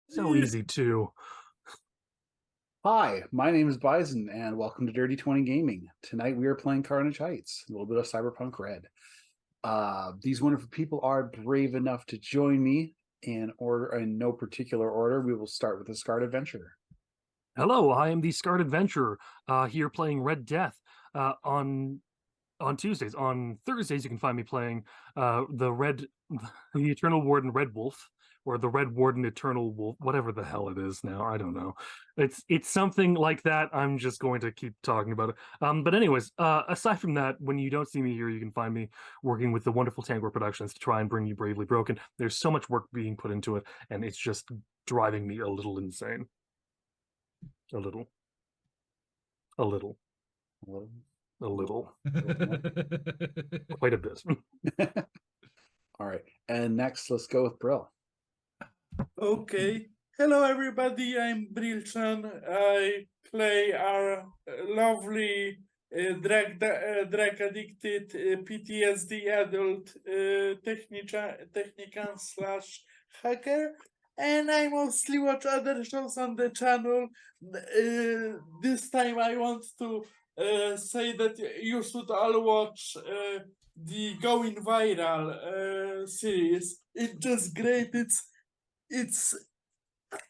So easy too. Hi, my name is Bison, and welcome to Dirty 20 Gaming. Tonight we are playing Carnage Heights, a little bit of Cyberpunk Red. These wonderful people are brave enough to join me in no particular order. We will start with the Scarred Adventure. Hello, I am the Scarred Adventurer, here playing Red Death on Tuesdays. On Thursdays, you can find me playing the Eternal Warden Red Wolf, or the Red Warden Eternal Wolf, whatever the hell it is now. I don't know. It's something like that. I'm just going to keep talking about it. But anyways, aside from that, when you don't see me here, you can find me working with the wonderful Tangor Productions to try and bring you Bravely Broken. There's so much work being put into it, and it's just driving me a little insane. A little, a little, Well, a little, well, quite a bit. All right, and next let's go with Brill. Okay. Hello, everybody. I'm Brilchan. I play our lovely drug addicted PTSD adult technician slash hacker. And I mostly watch other shows on the channel. This time I want to say that you should all watch the Going Viral series. It's just great. It's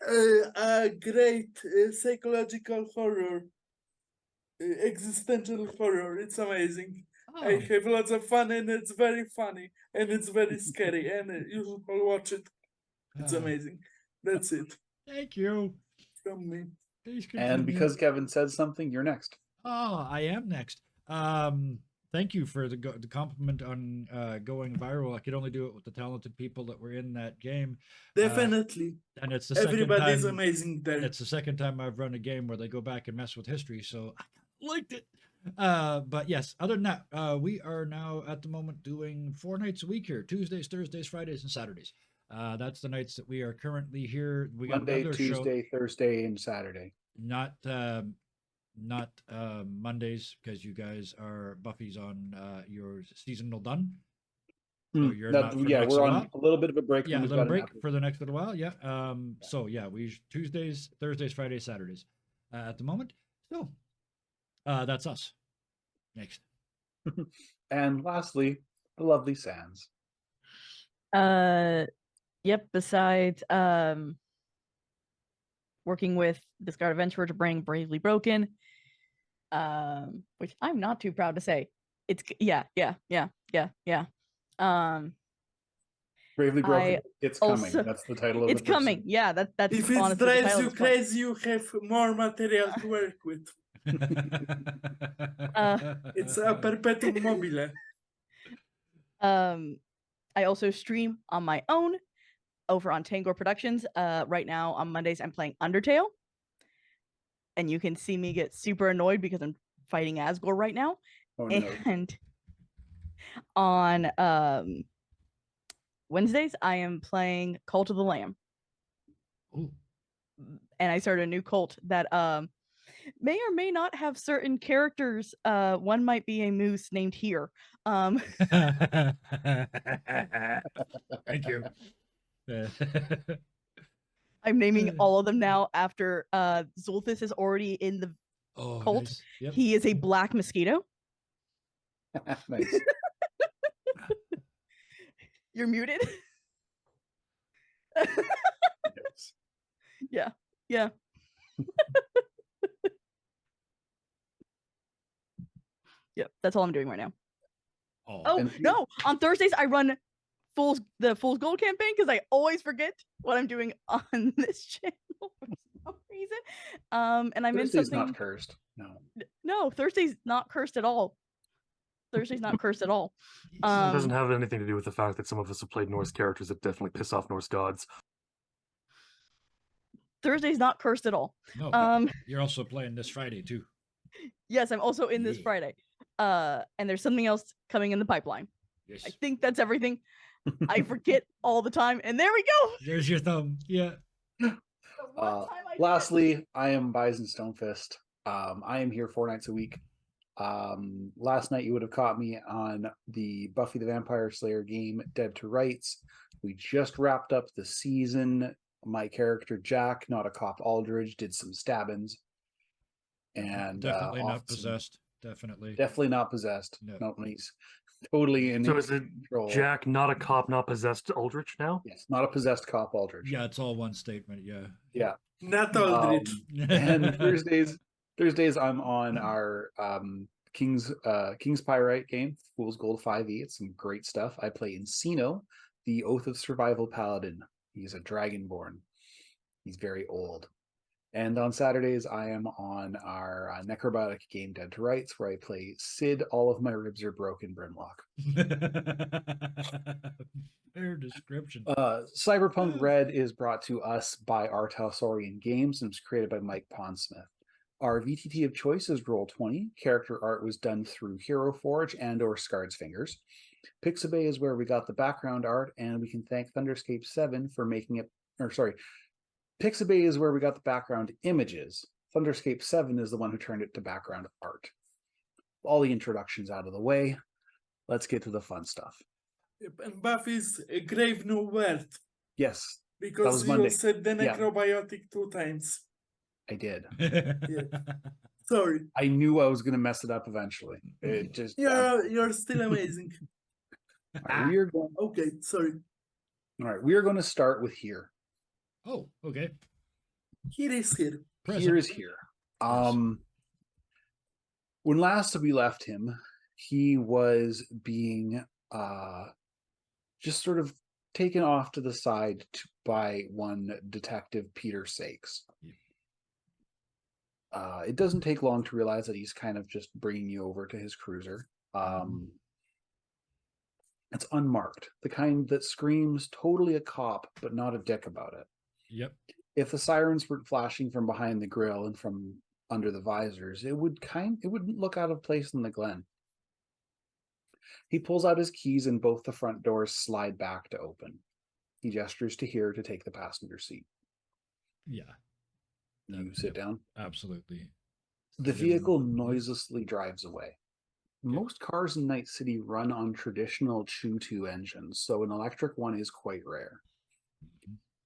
a great psychological horror, existential horror. It's amazing. I Oh, have lots of fun, and it's very funny, and it's very scary, and you should all watch it. It's uh, amazing. That's it thank you. from me. Please And continue. because Kevin said something, you're next. Oh, I am next. Thank you for the compliment on going viral. I could only do it with the talented people that were in that game. Definitely, And it's the everybody's second time. amazing there. It's the second time I've run a game where they go back and mess with history, so I liked it. But yes, other than that, we are now at the moment doing 4 nights a week here: Tuesdays, Thursdays, Fridays, and Saturdays. That's the nights that we are currently here. We got a Monday, regular show, Tuesday, Thursday, and Saturday. not Mondays, because you guys are Buffy's on your seasonal done. So you're That not for the yeah, next we're little on while. a little bit of a break. Yeah, a We've little got an break episode. for the next little while. Yeah. So yeah, we Tuesdays, Thursdays, Fridays, Saturdays at the moment. So that's us. Next. And lastly, the lovely Sans. Uh, yep. Besides, working with the Scarred Adventurer to bring Bravely Broken, which I'm not too proud to say. Yeah. Um, Bravely Broken. I It's coming. also That's the title of it's the first coming. Yeah, that's If it honestly the drives title you of this point. crazy, you have more material to work with. It's a perpetuum mobile. I also stream on my own over on Tangor Productions. Right now on Mondays I'm playing Undertale, and you can see me get super annoyed because I'm fighting Asgore right now. Oh no. And on Wednesdays I am playing Cult of the Lamb. Ooh. And I started a new cult that may or may not have certain characters. One might be a moose named Here. Thank you. I'm naming all of them now after Zulthus is already in the Oh, cult. nice. Yep. He is a black mosquito. Nice. You're muted. Yes. Yeah. Yep, that's all I'm doing right now. Oh And- no! On Thursdays I run the Fool's Gold campaign because I always forget what I'm doing on this channel for some reason. And I'm in Thursday's something. not cursed. No. No, Thursday's not cursed at all. Thursday's not cursed at all. It doesn't have anything to do with the fact that some of us have played Norse characters that definitely piss off Norse gods. Thursday's not cursed at all. No, you're also playing this Friday too. Yes, I'm also in this Yeah. Friday. And there's something else coming in the pipeline. Yes. I think that's everything. I forget all the time, and there we go. There's your thumb. Yeah. Lastly, I am Bison Stonefist. I am here 4 nights a week. Last night you would have caught me on the Buffy the Vampire Slayer game, Dead to Rights. We just wrapped up the season My character Jack, not a cop Aldridge, did some stabbings. And Definitely not offered some- possessed. Definitely. Definitely not possessed. No. No, he's totally in So is it control. Jack, not a cop, not possessed Eldritch now? Yes, not a possessed cop Aldridge. Yeah, it's all one statement. Yeah. Yeah. Not Aldrich. And Thursdays I'm on our King's Pyrite game, Fool's Gold 5e. It's some great stuff. I play Encino, the Oath of Survival Paladin. He's a dragonborn. He's very old. And on Saturdays, I am on our necrobiotic game Dead to Rights, where I play Sid. All of my ribs are broken, Brimlock. Fair description. Cyberpunk Red is brought to us by Artasaurian Games and was created by Mike Pondsmith. Our VTT of choice is Roll20. Character art was done through Hero Forge and or Scarred's Fingers. Pixabay is where we got the background art, and we can thank Thunderscape 7 for making it, Pixabay is where we got the background images. Thunderscape 7 is the one who turned it to background art. All the introductions out of the way, let's get to the fun stuff. And Buffy's Grave New World. Yes, Because was you Monday. said the Yeah. necrobiotic 2 times. I did. Sorry. I knew I was going to mess it up eventually. It just You're still amazing. all right, we are going. Okay, sorry. All right, we are going to start with here. Oh, okay. Here is here. Present. Here is here. When last we left him, he was being just sort of taken off to the side by one detective Peter Sakes. It doesn't take long to realize that he's kind of just bringing you over to his cruiser. It's unmarked, the kind that screams totally a cop, but not a dick about it. Yep. If the sirens weren't flashing from behind the grill and from under the visors, it wouldn't look out of place in the Glen. He pulls out his keys and both the front doors slide back to open. He gestures to here to take the passenger seat. Yeah. You sit down. Absolutely. The vehicle noiselessly drives away. Most cars in Night City run on traditional Chew-2 engines, so an electric one is quite rare.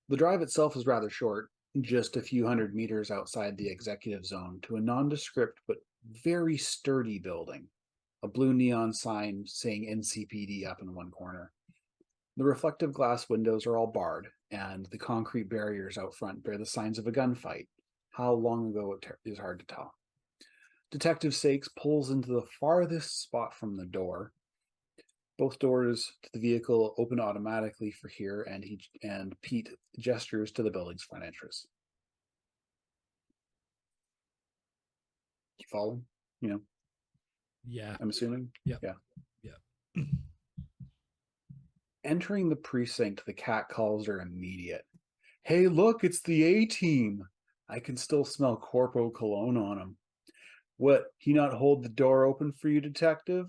The drive itself is rather short, just a few hundred meters outside the executive zone to a nondescript but very sturdy building, a blue neon sign saying NCPD up in one corner. The reflective glass windows are all barred, and the concrete barriers out front bear the signs of a gunfight. How long ago is hard to tell. Detective Sakes pulls into the farthest spot from the door. Both doors to the vehicle open automatically for here, and Pete gestures to the building's front entrance. You follow? You know, Yeah. I'm assuming? Yep. Yeah. Entering the precinct, the cat calls are immediate. Hey, look, it's the A-team. I can still smell Corpo cologne on him. What, he not hold the door open for you, detective?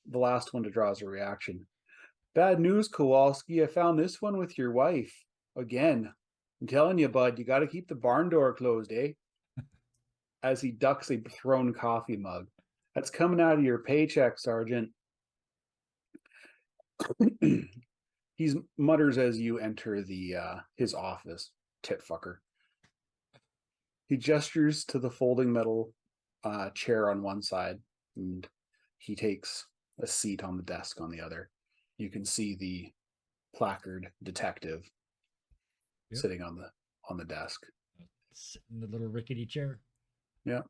The last one to draw is a reaction. Bad news, Kowalski. I found this one with your wife. Again. I'm telling you, bud, you got to keep the barn door closed, eh? As he ducks a thrown coffee mug. That's coming out of your paycheck, Sergeant. He mutters as you enter his office. Tit fucker. He gestures to the folding metal chair on one side, and he takes a seat on the desk on the other. You can see the placard detective sitting on the desk. Sit in the little rickety chair. Yeah.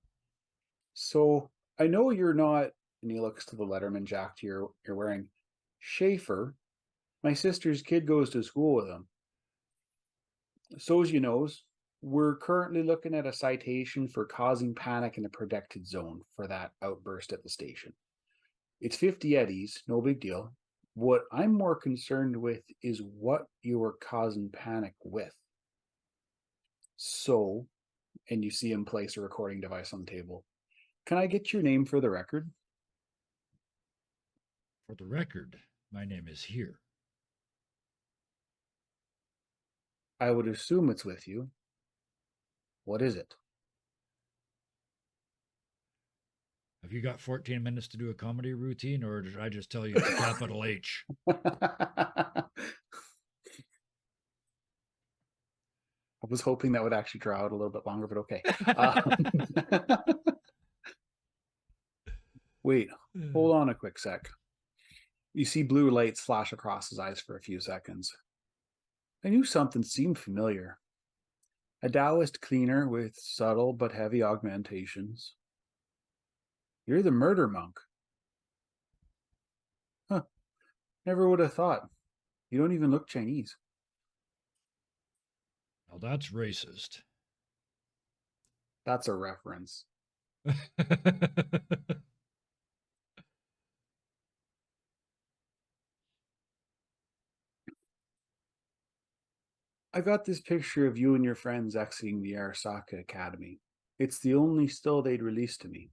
So I know you're not, and he looks to the Letterman jacket you're wearing. Schaefer, my sister's kid goes to school with him. So as you knows, we're currently looking at a citation for causing panic in a protected zone for that outburst at the station. It's 50 eddies, no big deal. What I'm more concerned with is what you were causing panic with. So, and you see him place a recording device on the table. Can I get your name for the record? For the record, my name is here. I would assume it's with you. What is it? Have you got 14 minutes to do a comedy routine, or did I just tell you it's capital H? I was hoping that would actually draw out a little bit longer, but okay. Uh, wait, hold on a quick sec. You see blue lights flash across his eyes for a few seconds. I knew something seemed familiar. A Taoist cleaner with subtle but heavy augmentations. You're the murder monk. Huh. Never would have thought. You don't even look Chinese. Now that's racist. That's a reference. I got this picture of you and your friends exiting the Arasaka Academy. It's the only still they'd released to me.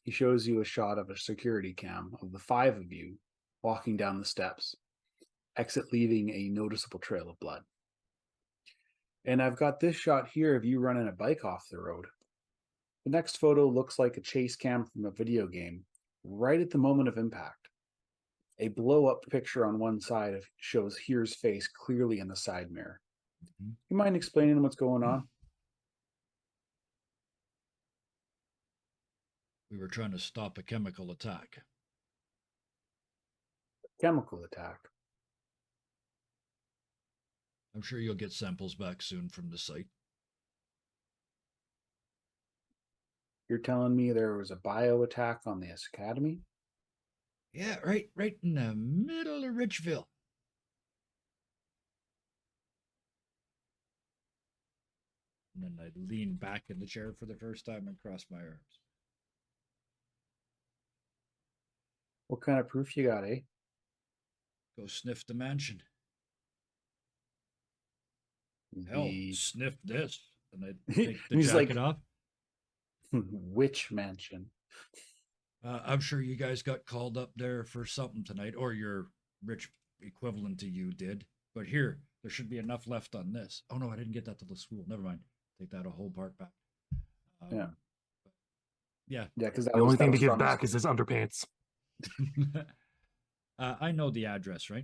He shows you a shot of a security cam of the 5 of you walking down the steps, exit leaving a noticeable trail of blood. And I've got this shot here of you running a bike off the road. The next photo looks like a chase cam from a video game, right at the moment of impact. A blow-up picture on one side shows Here's face clearly in the side mirror. You mind explaining what's going on? We were trying to stop a chemical attack. Chemical attack. I'm sure you'll get samples back soon from the site. You're telling me there was a bio attack on this academy? Yeah, right in the middle of Richville. And then I lean back in the chair for the first time and cross my arms. What kind of proof you got, eh? Go sniff the mansion. Hell, sniff this. And I take the He's jacket like, off. Which mansion? I'm sure you guys got called up there for something tonight, or your rich equivalent to you did. But here, there should be enough left on this. Oh no, I didn't get that to the school. Never mind. Take that a whole part back. Yeah. Yeah. Yeah, because The only thing to give back is his underpants. I know the address, right?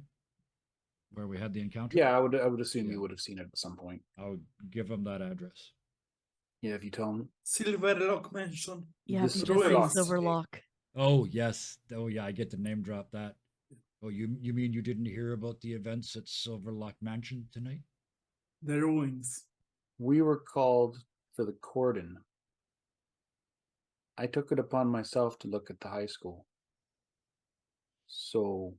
Where we had the encounter? Yeah, I would assume you would have seen it at some point. I'll give him that address. Yeah, if you tell him. Silverlock Mansion. Yeah, This if you is just say Silverlock. Silverlock. Oh yes. Oh yeah, I get to name drop that. Oh, you mean you didn't hear about the events at Silverlock Mansion tonight? The ruins. We were called for the cordon. I took it upon myself to look at the high school. So,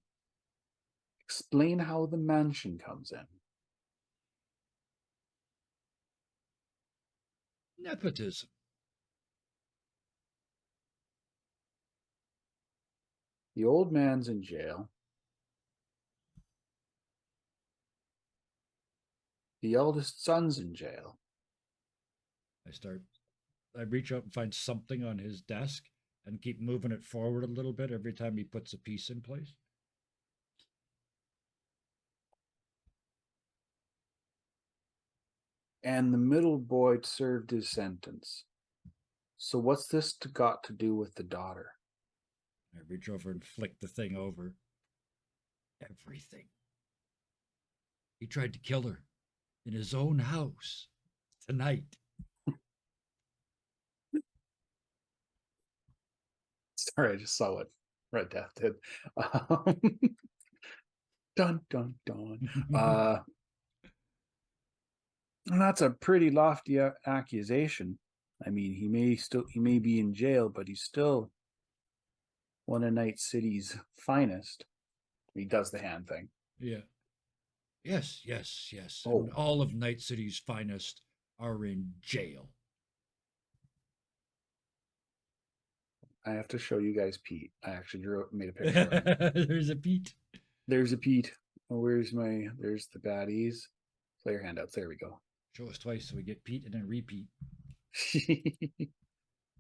explain how the mansion comes in. Nepotism. The old man's in jail. The eldest son's in jail. I reach out and find something on his desk and keep moving it forward a little bit every time he puts a piece in place. And the middle boy served his sentence. So what's this got to do with the daughter? I reach over and flick the thing over. Everything. He tried to kill her in his own house tonight. Sorry, I just saw what Red Death did. Dun dun dun. And that's a pretty lofty accusation. I mean, he may be in jail, but he's still one of Night City's finest. He does the hand thing. Yeah. Yes. Oh. And all of Night City's finest are in jail. I have to show you guys Pete. I actually made a picture of him. There's a Pete. There's a Pete. Oh, there's the baddies. Player handouts. There we go. Show us twice so we get Pete and then repeat.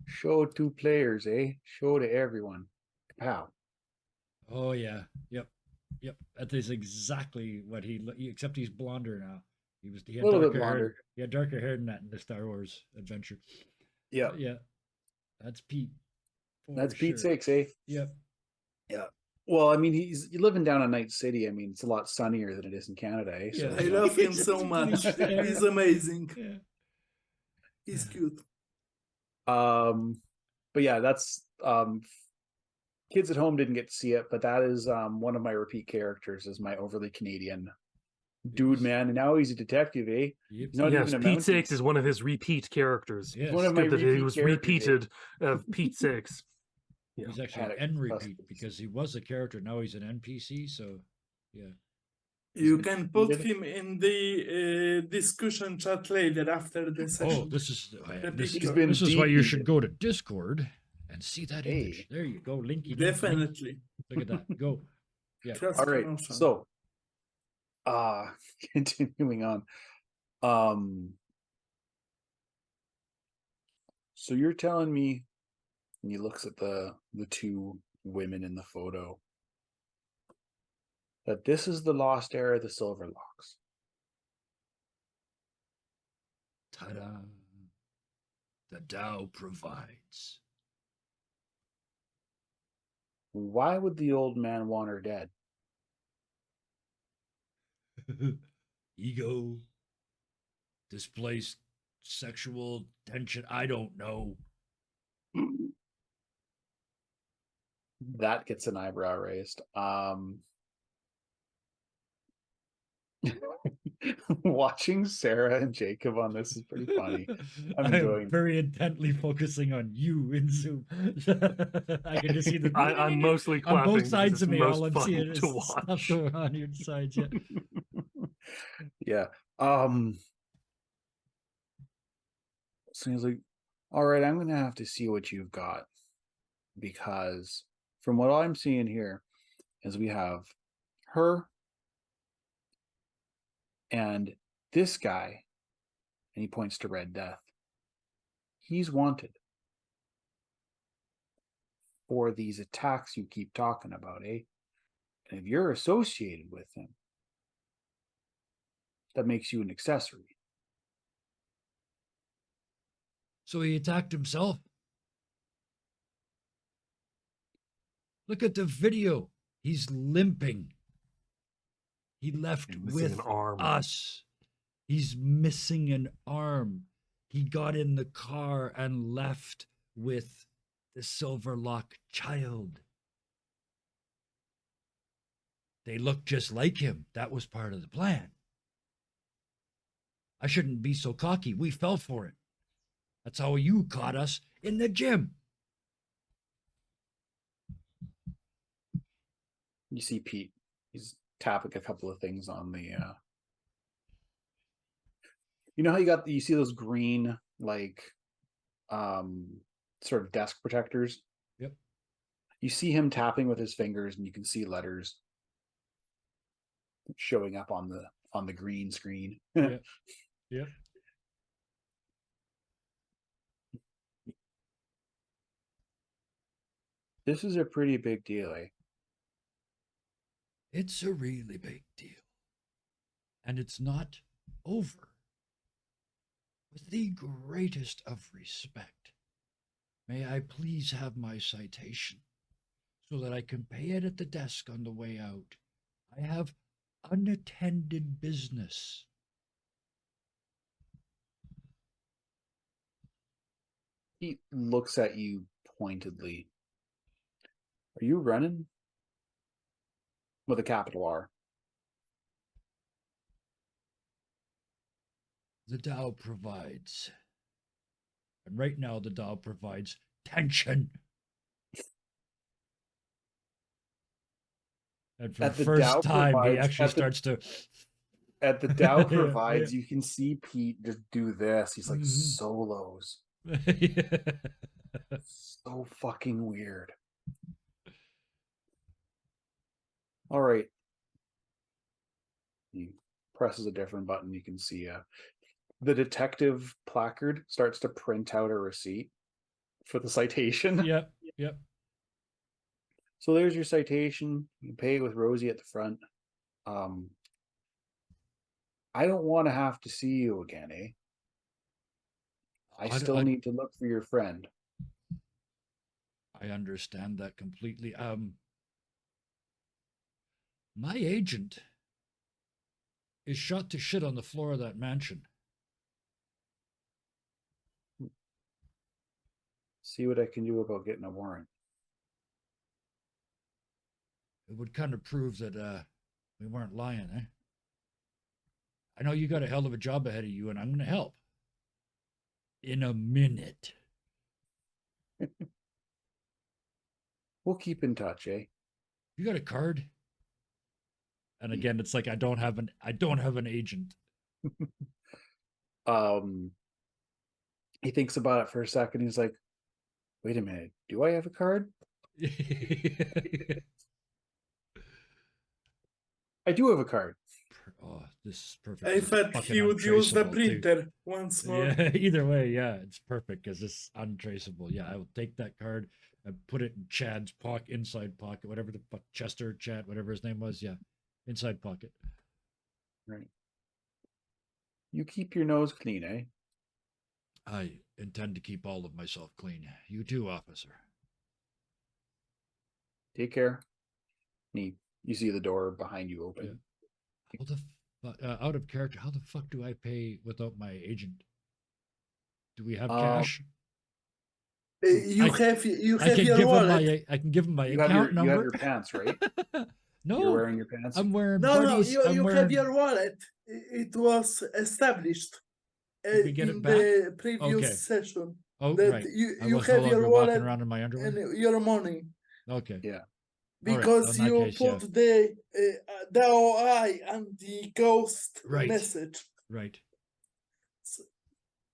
Show 2 players, eh? Show to everyone. Pow. Oh yeah. Yep. That is exactly what except he's blonder now. He had A little bit darker hair. blonder. He had darker hair than that in the Star Wars adventure. Yeah. Yeah. That's Pete. That's for Pete sure. 6, eh? Yep. Yeah. Well, I mean, he's living down in Night City. I mean, it's a lot sunnier than it is in Canada. Eh? So, Yeah. I you know. love him It's so pretty much. fair. He's amazing. Yeah. He's cute. But yeah, that's kids at home didn't get to see it, but that is one of my repeat characters is my overly Canadian dude, Yes. man. And now he's a detective, eh? Yep. He's not Yes, even a Pete Mountie. Six is one of his repeat characters. Yes. One of It's my good that he repeat was characters, eh? repeated of Pete Six. Yeah. He's actually Had an it N repeat customized. because he was a character. Now he's an NPC. So, yeah. You been can put defeated. him in the discussion chat later after the Oh, session. this is He's been this is why you should defeated. go to Discord and see that Hey. image. There you go, Linky. Link, link. Definitely. Look at that. Go. Yeah. Cross All right, promotion. so continuing on. So you're telling me, and he looks at the two women in the photo, that this is the lost era of the Silver Locks. Ta-da! The Tao provides. Why would the old man want her dead? Ego, displaced sexual tension. I don't know. That gets an eyebrow raised. Watching Sarah and Jacob on this is pretty funny. I'm enjoying. very intently focusing on you in Zoom. I can just see the. I'm mostly on clapping both because sides it's of me. most All I'm fun seeing to is stuff watch. going on your sides. Yeah. Yeah. So he's like, all right, I'm gonna have to see what you've got. Because from what I'm seeing here is we have her and this guy, and he points to Red Death. He's wanted for these attacks you keep talking about, eh? And if you're associated with him, that makes you an accessory. So he attacked himself. Look at the video. He's limping. He left He's missing with an arm. us. He's missing an arm. He got in the car and left with the Silverlock child. They look just like him. That was part of the plan. I shouldn't be so cocky. We fell for it. That's how you caught us in the gym. You see Pete. He's tapping a couple of things on the you know how you see those green like sort of desk protectors? Yep. You see him tapping with his fingers and you can see letters showing up on the green screen. Yep. Yep. This is a pretty big deal, eh? It's a really big deal. And it's not over. With the greatest of respect, may I please have my citation so that I can pay it at the desk on the way out? I have unattended business. He looks at you pointedly. Are you running? With a capital R. The Tao provides. And right now, the Tao provides tension. And for At the the Tao first time, he provides- actually at the- starts to. At the Dow Yeah, provides, yeah. you can see Pete just do this. He's like Mhm. solos. So fucking weird. All right. He presses a different button. You can see the detective placard starts to print out a receipt for the citation. Yep, yep. So there's your citation. You pay it with Rosie at the front. I don't want to have to see you again, eh? I still need to look for your friend. I understand that completely. My agent is shot to shit on the floor of that mansion. See what I can do about getting a warrant. It would kind of prove that we weren't lying, eh? I know you got a hell of a job ahead of you, and I'm going to help. In a minute. We'll keep in touch, eh? You got a card? And again, it's like I don't have an agent. He thinks about it for a second. He's like, wait a minute, do I have a card? I do have a card. Oh, this is perfect. I It's thought fucking he would use the untraceable, too. printer once more. Yeah, either way, yeah, it's perfect because it's untraceable. Yeah, I will take that card and put it in Chad's pocket, inside pocket, whatever the fuck, Chester, Chad, whatever his name was. Yeah, inside pocket. Right. You keep your nose clean, eh? I intend to keep all of myself clean. You too, officer. Take care. You see the door behind you open. How the out of character? How the fuck do I pay without my agent? Do we have cash? You I have can your give wallet. him I can give him my You have account your number. pants, right? No, You're wearing your pants. I'm wearing No, buddies. you, I'm you wearing. have your wallet. It was established Did we get it in back? the previous Okay. session. Oh, That right. I you wasn't have allowed to your be walking wallet around in my underwear. and your money. Okay. Yeah. All right, Because in that you case, put the OI and the ghost Right. message. Right. So,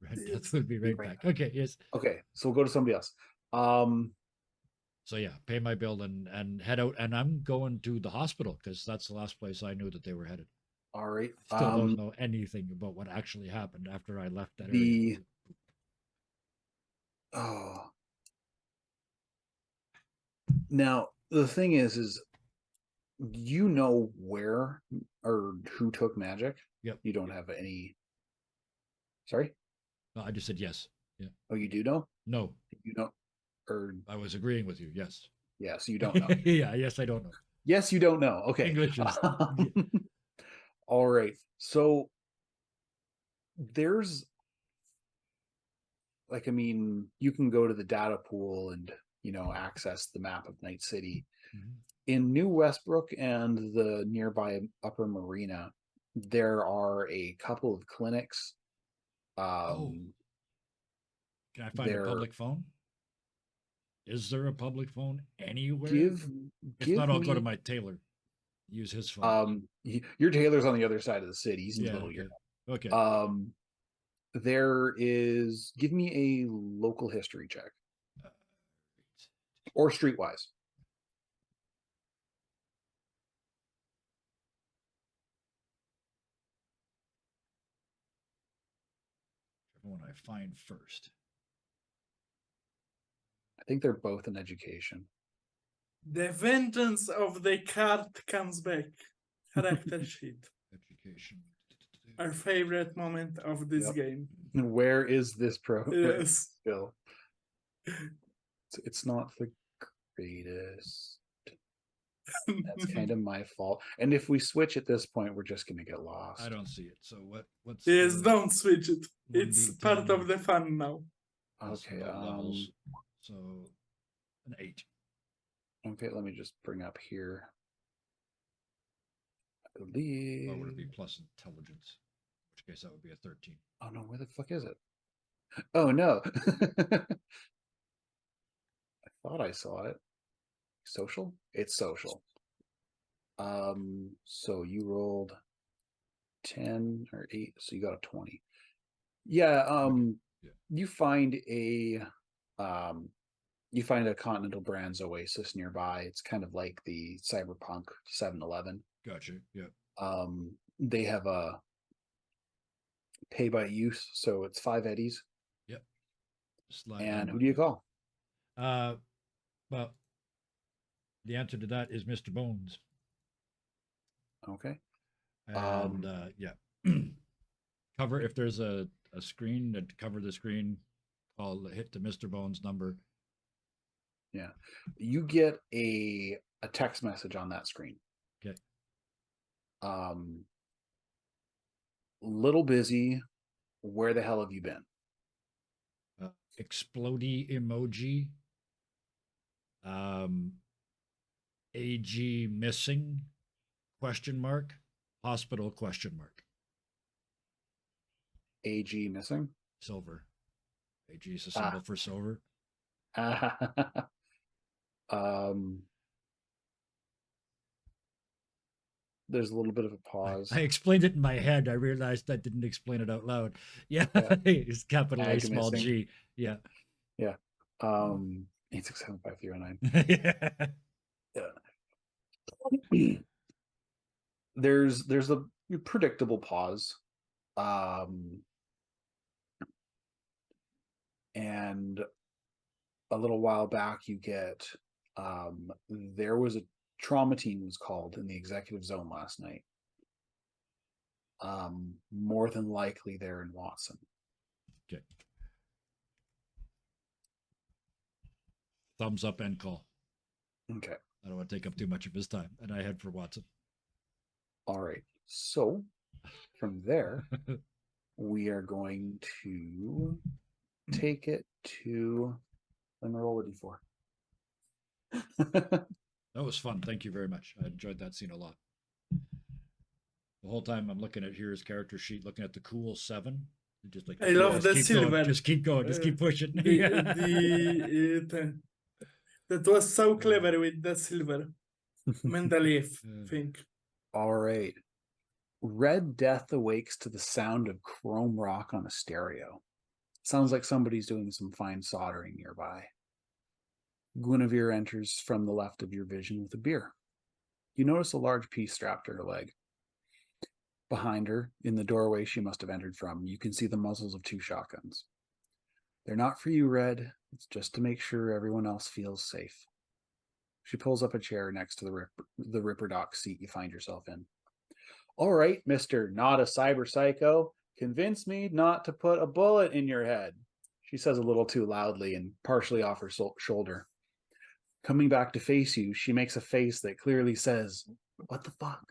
Right. Yes. That would be right Right. back. Okay. Yes. Okay, so we'll go to somebody else. So yeah, pay my bill and head out. And I'm going to the hospital because that's the last place I knew that they were headed. All right. Still don't know anything about what actually happened after I left that area. The now the thing is you know where or who took magic. Yep. You don't have any. Sorry. No, I just said yes. Yeah. Oh, you do know. No, You know, or I was agreeing with you. Yes. yes, you don't know. Yeah. Yes, I don't know. Yes, you don't know. Okay. English is. All right. So there's like, I mean, you can go to the data pool and, access the map of Night City. Mhm. In New Westbrook and the nearby Upper Marina, there are a couple of clinics. Can I find a public phone? Is there a public phone anywhere? If not, I'll go to my tailor. Use his phone. Your tailor's on the other side of the city. He's in Yeah, Little okay. Year. Okay. There is. Give me a local history check or streetwise. One I find first. I think they're both in education. The vengeance of the card comes back. Character sheet. Education. Our favorite moment of this Yep. game. Where is this program Yes. still? It's not the greatest. That's kind of my fault. And if we switch at this point, we're just going to get lost. I don't see it. So what's Yes, the don't switch it. It's 1d10? part of the fun now. Okay. Levels. So an 8. Okay. Let me just bring up here. I believe. Or would it be plus intelligence? In which case that would be a 13. Oh no, where the fuck is it? Oh no. I thought I saw it. Social? It's social. So you rolled 10 or 8, so you got a 20. Yeah, Yeah. you find a Continental Brands Oasis nearby. It's kind of like the Cyberpunk 7-Eleven. Gotcha. Yeah. They have a pay by use, so it's 5 eddies. Yep. And who do you call? Well, the answer to that is Mr. Bones. Okay. And yeah. Cover if there's a screen to cover the screen, hit the Mr. Bones number. Yeah. You get a text message on that screen. Okay. Little busy. Where the hell have you been? Explodey emoji. AG missing? Question mark. Hospital question mark. AG missing? Silver. AG is a symbol for silver. There's a little bit of a pause. I explained it in my head. I realized I didn't explain it out loud. Yeah, it's capital A, Ag small missing. G. Yeah. Yeah. 8675309. Yeah. There's a predictable pause. And a little while back you get there was a trauma team was called in the executive zone last night. More than likely they're in Watson. Okay. Thumbs up and call. Okay. I don't want to take up too much of his time, and I head for Watson. All right. So from there, we are going to take it to. Let me roll a d4. That was fun. Thank you very much. I enjoyed that scene a lot. The whole time I'm looking at here's character sheet, looking at the cool 7. Just like I love the keep silver. going, just keep going, just keep pushing. That was so clever with the silver. Mentally, I think. All right. Red Death awakes to the sound of chrome rock on a stereo. Sounds like somebody's doing some fine soldering nearby. Guinevere enters from the left of your vision with a beer. You notice a large piece strapped to her leg. Behind her, in the doorway she must have entered from, you can see the muzzles of 2 shotguns. They're not for you, Red. It's just to make sure everyone else feels safe. She pulls up a chair next to the Ripper Doc seat you find yourself in. All right, Mr. Not a Cyber Psycho, convince me not to put a bullet in your head, she says a little too loudly and partially off her shoulder. Coming back to face you, she makes a face that clearly says, "What the fuck?"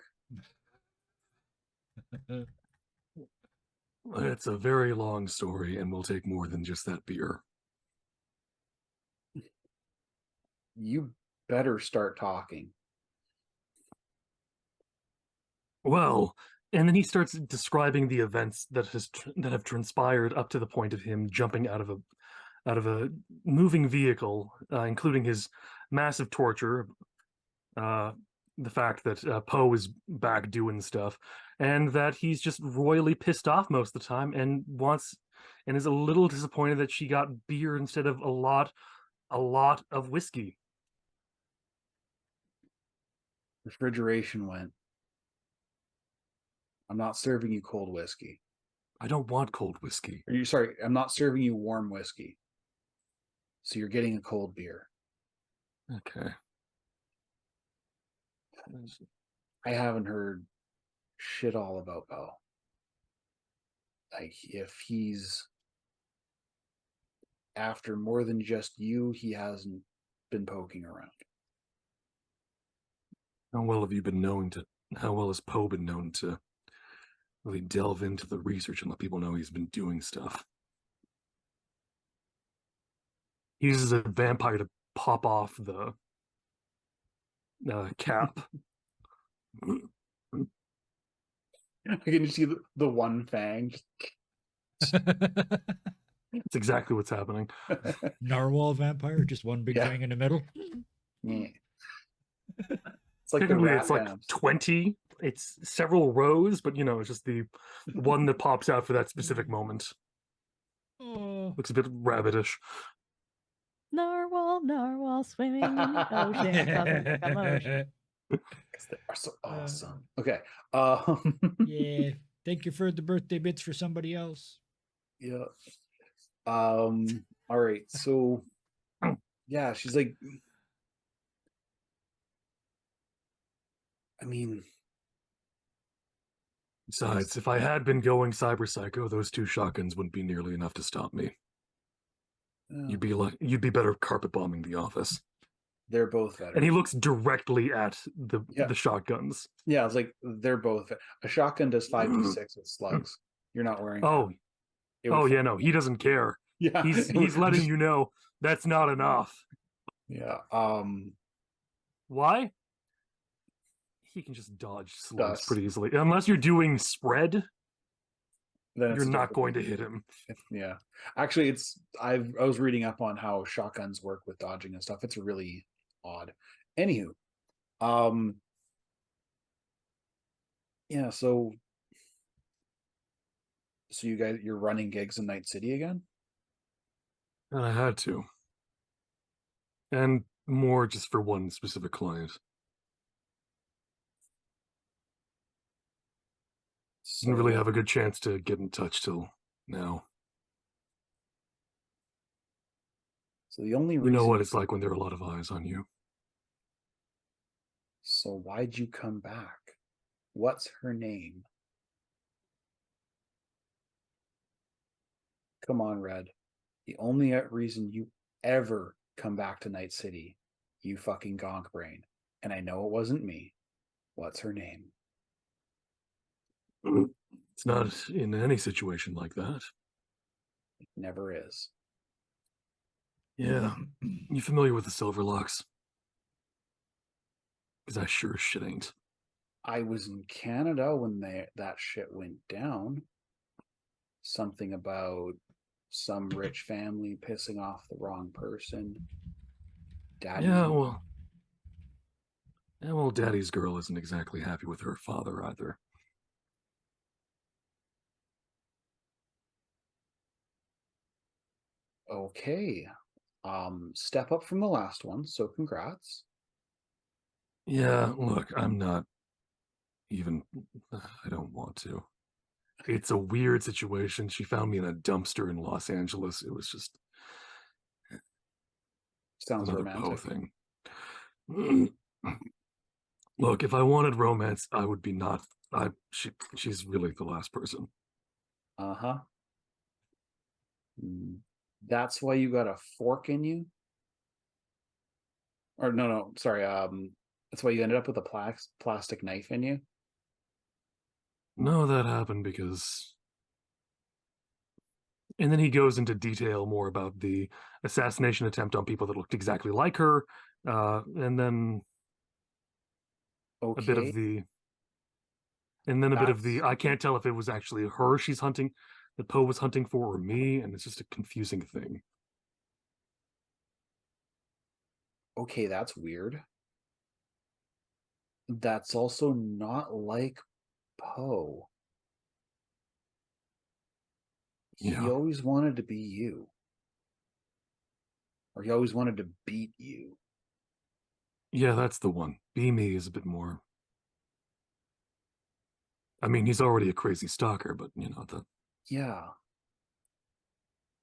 It's a very long story and will take more than just that beer. You better start talking. Well, and then he starts describing the events that have transpired up to the point of him jumping out of a moving vehicle, including his massive torture, the fact that Poe is back doing stuff, and that he's just royally pissed off most of the time and is a little disappointed that she got beer instead of a lot of whiskey. Refrigeration went. I'm not serving you cold whiskey. I don't want cold whiskey. I'm not serving you warm whiskey. So you're getting a cold beer. Okay. I haven't heard shit all about Poe. Like, if he's after more than just you, he hasn't been poking around. How well has Poe been known to really delve into the research and let people know he's been doing stuff? He uses a vampire to pop off the cap. I can just see the one fang. That's exactly what's happening. Narwhal vampire, just one big thing in the middle. Yeah. It's like Technically, it's like 20. It's several rows, but it's just the one that pops out for that specific moment. Oh. Looks a bit rabbitish. Narwhal swimming in the ocean, causing a commotion. They are so awesome. Okay. Yeah. Thank you for the birthday bits for somebody else. Yeah. All right. So, yeah, she's like, I mean, besides, if I had been going cyber psycho, those 2 shotguns wouldn't be nearly enough to stop me. You'd be better carpet bombing the office. They're both And he veterans. looks directly at the shotguns. Yeah, it's like they're both. A shotgun does 5d6 with slugs. You're not wearing. Oh, It would yeah, no, he doesn't care. Yeah, He's letting you know that's not enough. Yeah. Why? He can just dodge slugs Dust. pretty easily. Unless you're doing spread, Then you're not going to hit him. Yeah. Actually, I was reading up on how shotguns work with dodging and stuff. It's really odd. Anywho, yeah, so you're running gigs in Night City again? And I had to. And more just for one specific client. Didn't really have a good chance to get in touch till now. So the only You reason know what it's like when there are a lot of eyes on you. So why'd you come back? What's her name? Come on, Red. The only reason you ever come back to Night City, you fucking gonk brain. And I know it wasn't me. What's her name? It's not in any situation like that. It never is. Yeah. You familiar with the Silverlocks? Because I sure as shit ain't. I was in Canada when that shit went down. Something about some rich family pissing off the wrong person. Daddy's Yeah, well, Daddy's girl isn't exactly happy with her father either. Okay. Step up from the last one, so congrats. Yeah, look, I'm not even. I don't want to. It's a weird situation. She found me in a dumpster in Los Angeles. It was just Sounds another romantic. Poe thing. Look, if I wanted romance, I would be not. She's really the last person. Uh-huh. That's why you got a fork in you? Or no, sorry. That's why you ended up with a plastic knife in you? No, that happened because. And then he goes into detail more about the assassination attempt on people that looked exactly like her, and then a bit Okay. of the. And then a bit of the. I can't tell if it was actually her she's hunting, that Poe was hunting for, or me, and it's just a confusing thing. Okay, that's weird. That's also not like Poe. He Yeah. always wanted to be you. Or he always wanted to beat you. Yeah, that's the one. Be me is a bit more. I mean, he's already a crazy stalker, but the. Yeah.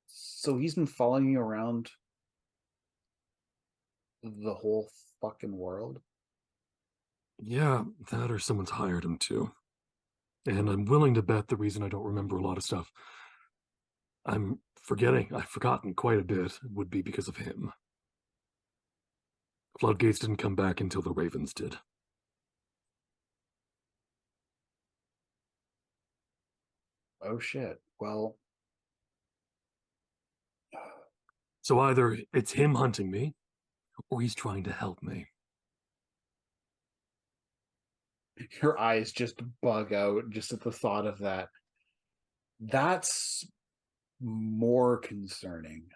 So he's been following you around the whole fucking world? Yeah, that or someone's hired him to. And I'm willing to bet the reason I don't remember a lot of stuff I've forgotten quite a bit, would be because of him. Floodgates didn't come back until the Ravens did. Oh shit. Well, So either it's him hunting me, or he's trying to help me. your eyes just bug out just at the thought of that. That's more concerning.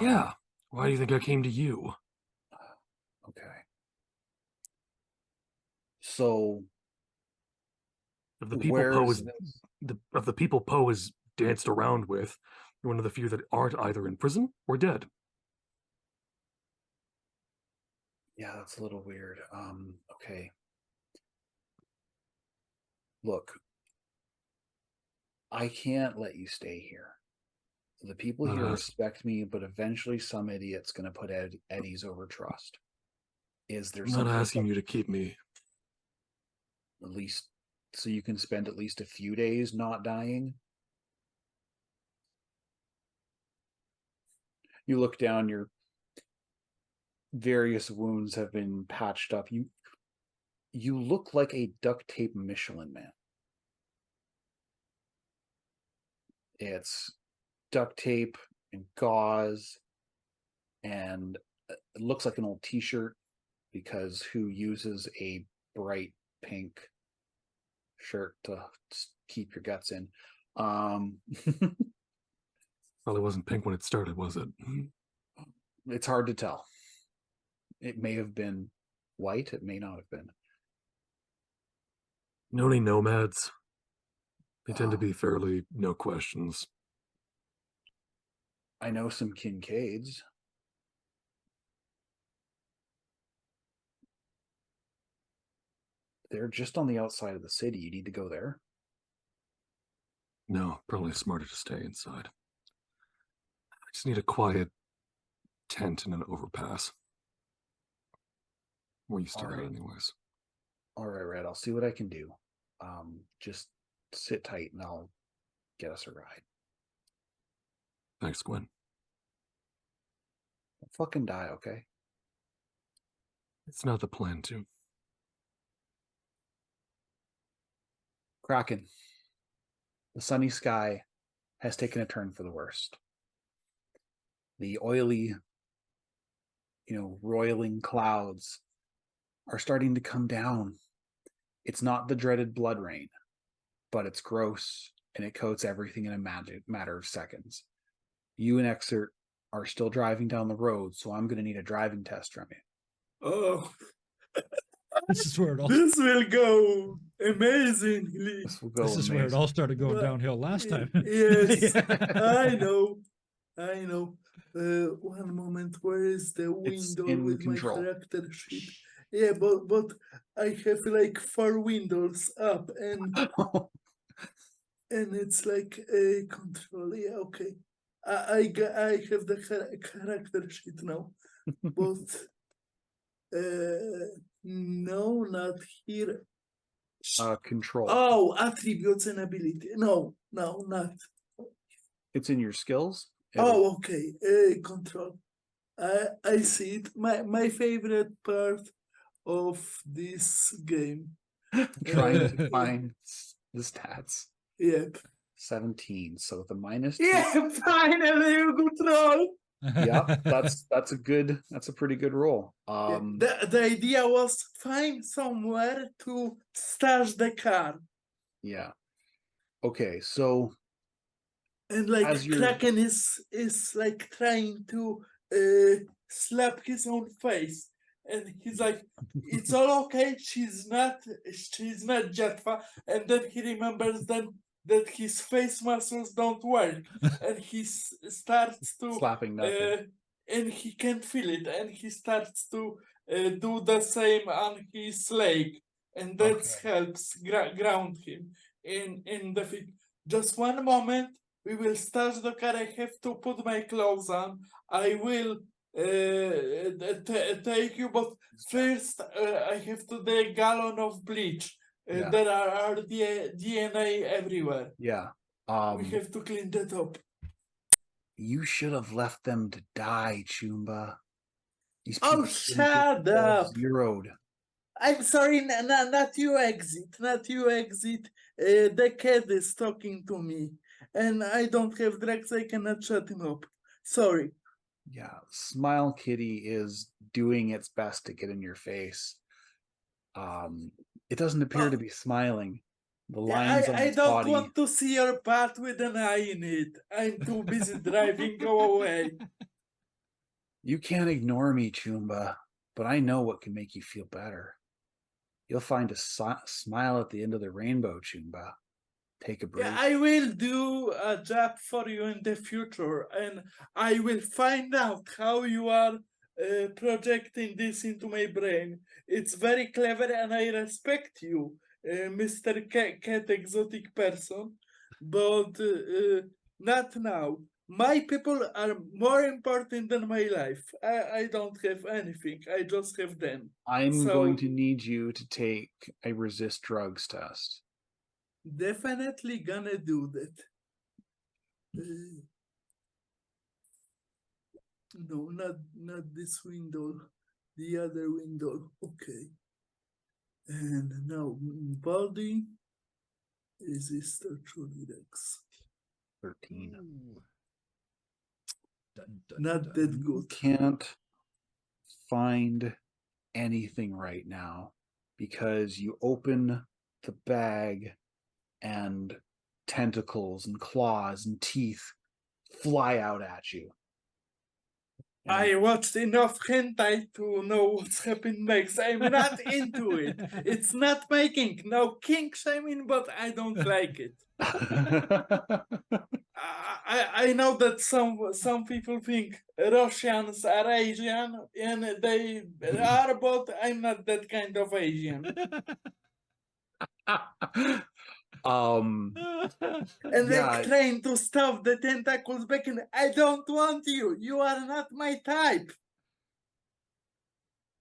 Yeah. Why do you think I came to you? Okay. So Of the people where Poe is is this? of the people Poe has danced around with, you're one of the few that aren't either in prison or dead. Yeah, that's a little weird. Okay. Look, I can't let you stay here. The people Not here ask- respect me, but eventually some idiot's going to put Eddie's over trust. Is there I'm not something asking you to keep me. at least so you can spend at least a few days not dying? You look down, various wounds have been patched up. You look like a duct tape Michelin Man. It's duct tape and gauze, and it looks like an old t-shirt, because who uses a bright pink shirt to keep your guts in? Probably wasn't pink when it started, was it? It's hard to tell. It may have been white, it may not have been. Know any nomads? They tend to be fairly no questions. I know some Kincaids. They're just on the outside of the city. You need to go there. No, probably smarter to stay inside. I just need a quiet tent and an overpass. We're used to that anyways. All right, Red. I'll see what I can do. Just sit tight and I'll get us a ride. Thanks, Gwen. Don't fucking die, okay? It's not the plan to. Kraken. The sunny sky has taken a turn for the worst. The oily, roiling clouds are starting to come down. It's not the dreaded blood rain, but it's gross and it coats everything in a matter of seconds. You and Exert are still driving down the road, so I'm going to need a driving test from you. Oh, This is where it all. this will go amazingly. This will go This is where it all started going downhill last time. Yes, Yeah. I know. One moment. Where is the It's window in with control. my character sheet? Yeah, but I have like 4 windows up, and it's like a control. Yeah, okay. I have the character sheet now, but no, not here. Control. Oh, attributes and ability. No, not. It's in your skills. Oh, okay. Control. I see it. My favorite part of this game. Trying to find the stats. Yep. 17. So with a minus. Yeah, finally you control. Yep, that's a pretty good roll. The idea was find somewhere to stash the car. Yeah. Okay, so And like as you're- Kraken is like trying to slap his own face, and he's like, "It's all okay. She's not Jetfa." And then he remembers then that his face muscles don't work, and he starts to slapping nothing. and he can feel it, and he starts to do the same on his leg, and that Okay. helps ground him in the feet. Just one moment. We will start the car. I have to put my clothes on. I will take you, but first I have to do a gallon of bleach. Yeah. There are DNA everywhere. Yeah. We have to clean that up. You should have left them to die, Chumba. These Oh, people shut up. Zeroed. I'm sorry, not you exit. Not you exit. The cat is talking to me, and I don't have drugs. I cannot shut him up. Sorry. Yeah, Smile Kitty is doing its best to get in your face. It doesn't appear to be smiling. The lines on I its don't body. want to see your part with an eye in it. I'm too busy driving. Go away. You can't ignore me, Chumba, but I know what can make you feel better. You'll find a smile at the end of the rainbow, Chumba. Take a break. Yeah, I will do a job for you in the future, and I will find out how you are projecting this into my brain. It's very clever, and I respect you, Mr. Cat Exotic Person, but not now. My people are more important than my life. I don't have anything. I just have them. I'm So- going to need you to take a resist drugs test. Definitely gonna do that. No, not this window. the other window. Okay. And now body resistor to lyrics. 13. Ooh. Dun, dun, Not dun. that You good. can't find anything right now because you open the bag and tentacles and claws and teeth fly out at you. I watched enough hentai to know what's happening next. I'm not into it. It's not my kink. No kink shaming, but I don't like it. I know that some people think Russians are Asian, and they are, but I'm not that kind of Asian. um And Yeah. they trying to stuff the tentacles back in. I don't want you. You are not my type.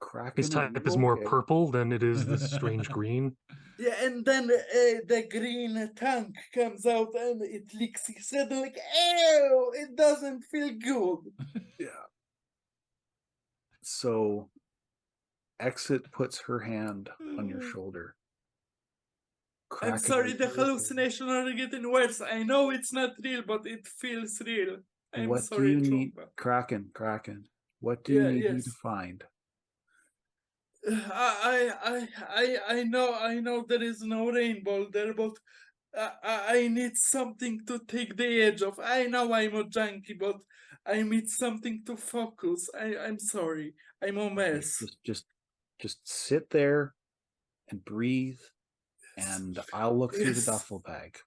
Kraken, His are type you is more okay? purple than it is this strange green. Yeah, and then the green tongue comes out and it licks his head like, ew, it doesn't feel good. Yeah. So Exit puts her hand on your shoulder. I'm Kraken, sorry, are the you okay? hallucinations are getting worse. I know it's not real, but it feels real. I'm What do sorry, you need, Chomba. Kraken? What do you Yeah, need me yes. to find? I know there is no rainbow there, but I need something to take the edge off. I know I'm a junkie, but I need something to focus. I'm sorry. I'm a mess. Just sit there and breathe, and I'll look through the Yes. duffel bag.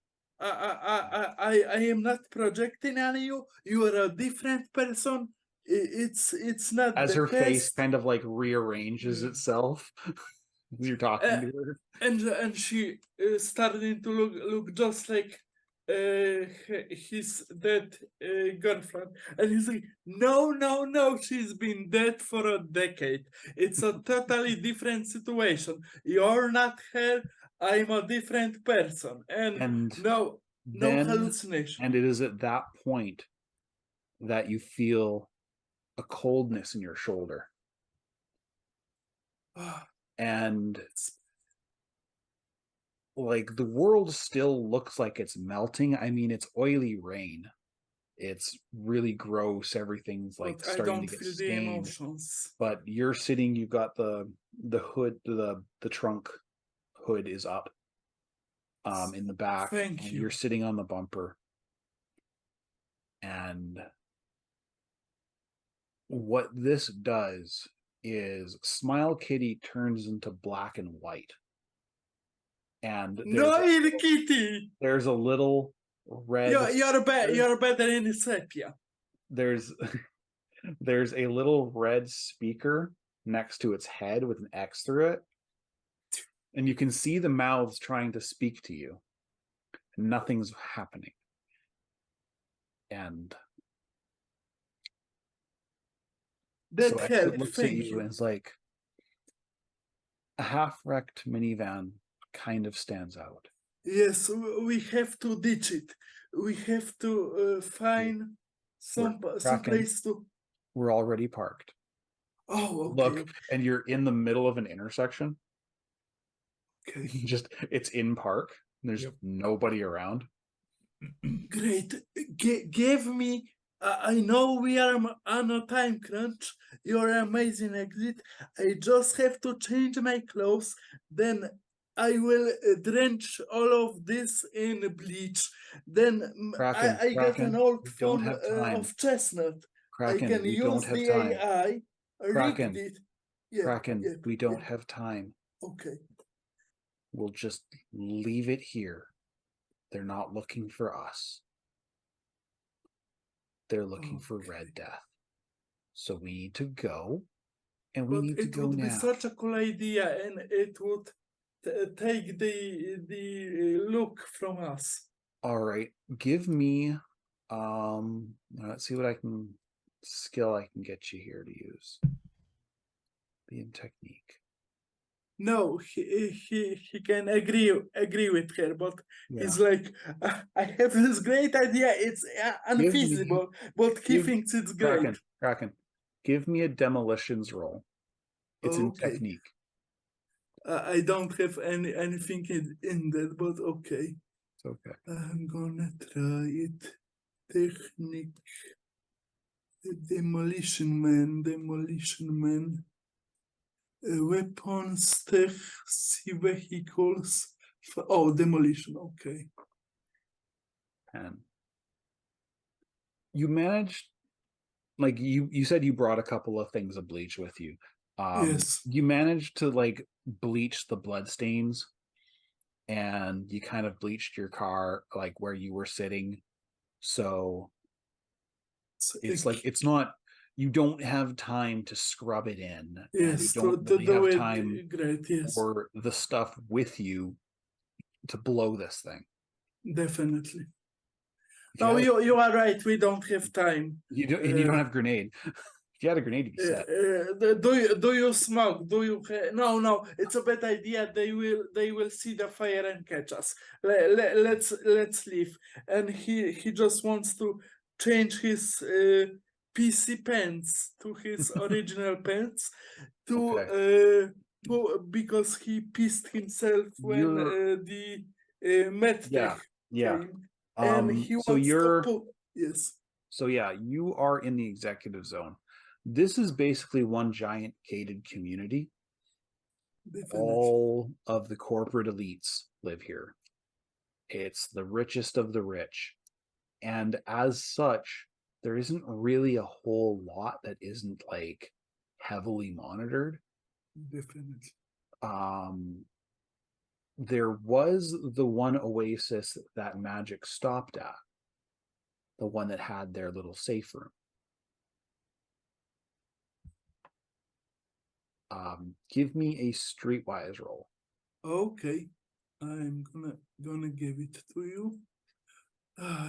I am not projecting on you. You are a different person. It's not As the her face best. kind of like rearranges itself as you're talking to her. And she starting to look just like his dead girlfriend, and he's like, no, she's been dead for a decade. It's a totally different situation. You're not her. I'm a different person, and And no then, hallucination. and it is at that point that you feel a coldness in your shoulder. And like the world still looks like it's melting. I mean, it's oily rain. It's really gross. Everything's like But I starting don't to get feel the stained. emotions. But you're sitting, you've got the hood, the trunk hood is up in the back. Thank and you. You're sitting on the bumper. And what this does is Smile Kitty turns into black and white. And No, Kitty. there's a little red. You're better in sepia. There's there's a little red speaker next to its head with an X through it. And you can see the mouths trying to speak to you. Nothing's happening. And That so Exit helped. looks at Thank you you. and is like, a half-wrecked minivan kind of stands out. Yes, we have to ditch it. We have to find some Kraken. place to. We're already parked. Oh, okay. Look, and you're in the middle of an intersection. Okay. It's in park. There's nobody around. Great. Give me. I know we are on a time crunch. You're amazing, Exit. I just have to change my clothes. Then I will drench all of this in bleach. Then I got an old phone of chestnut. Kraken, I can we use don't have the time. AI. Kraken, Rigged it. Yeah, Kraken, yeah, we don't yeah. have time. Okay. We'll just leave it here. They're not looking for us. They're looking for Red Death. So we need to go, and we need to go now. It would be such a cool idea, and it would take the look from us. All right, give me let's see what skill I can get you here to use. Be in technique. No, he can agree with her, but he's like, I have this great idea. It's unfeasible, but he thinks it's great. Kraken, give me a demolitions roll. It's in Okay. technique. I don't have anything in that, but okay. It's okay. I'm gonna try it. Technique. Demolition man. Weapons, tech, see vehicles. Oh, demolition. Okay. And you managed, like you said, you brought a couple of things of bleach with you. Yes. You managed to like bleach the blood stains, and you kind of bleached your car like where you were sitting. So it's like it's not, you don't have time to scrub it in, and you yes, don't to really do have it time great. Yes, for the stuff with you to blow this thing. definitely. If No, had you are right. We don't have time. you don't, and you don't have grenade. If you had a grenade, you'd be set. Do you smoke? Do you? No. It's a bad idea. They will see the fire and catch us. Let's leave. And he just wants to change his PC pants to his original pants because he pissed himself when You're the medtech yeah. came, and he So wants to you're put yes. so yeah, you are in the executive zone. This is basically one giant gated community. Definitely. All of the corporate elites live here. It's the richest of the rich. And as such, there isn't really a whole lot that isn't like heavily monitored. Definitely. There was the one oasis that Magic stopped at, the one that had their little safe room. Give me a streetwise roll. Okay, I'm gonna give it to you.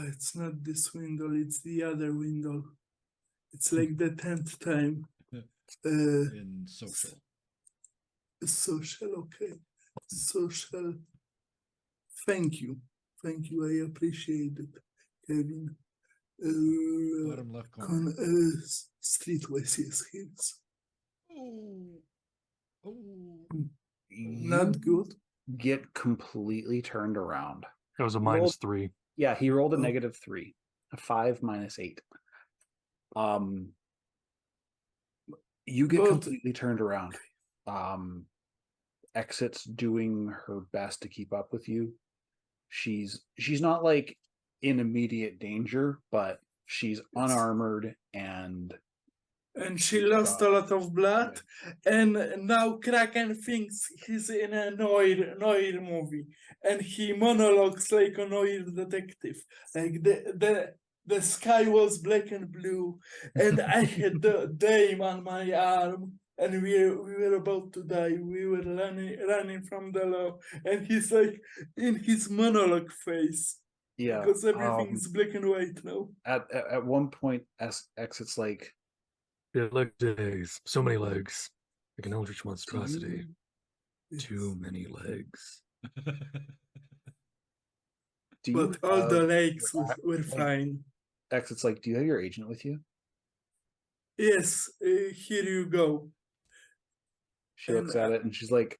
It's not this window, it's the other window. It's like the 10th time. In social. Social, okay. Social. Thank you. I appreciate it, Kevin. Bottom left corner. Streetwise, yes, here's Not not good. Get completely turned around. That was a Roll- -3. Yeah, he rolled a Oh. -3. A 5 minus 8. You get But- completely turned around. Exit's doing her best to keep up with you. She's not like in immediate danger, but she's unarmored and she lost a lot of blood, and now Kraken thinks he's in a noir movie, and he monologues like a noir detective. Like the sky was black and blue, and I had the dame on my arm, and we were about to die. We were running from the law, and he's like in his monologue phase. yeah, Because everything's black and white now. at one point, Exit's like, Yeah, leg days. So many legs. Like an eldritch monstrosity. Too many legs. But all the legs were like- fine. Exit's like, do you have your agent with you? Yes, here you go. She looks at it and she's like,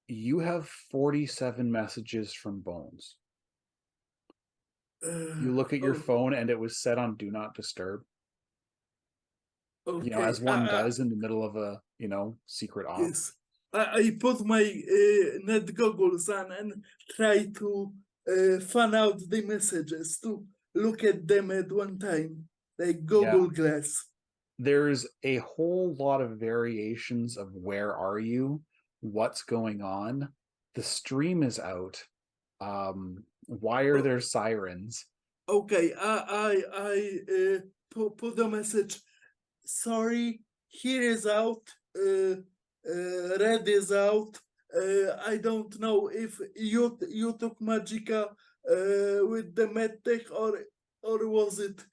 you have 47 messages from Bones. You look at your phone and it was set on do not disturb. Okay. You know, as one does in the middle of a, secret op. Yes. I put my net goggles on and try to fan out the messages to look at them at one time, like Google Glass. There's a whole lot of variations of where are you, what's going on. The stream is out. Why are there sirens? Okay, I put the message. Sorry, here is out. Red is out. I don't know if you took Magica with the medtech or was it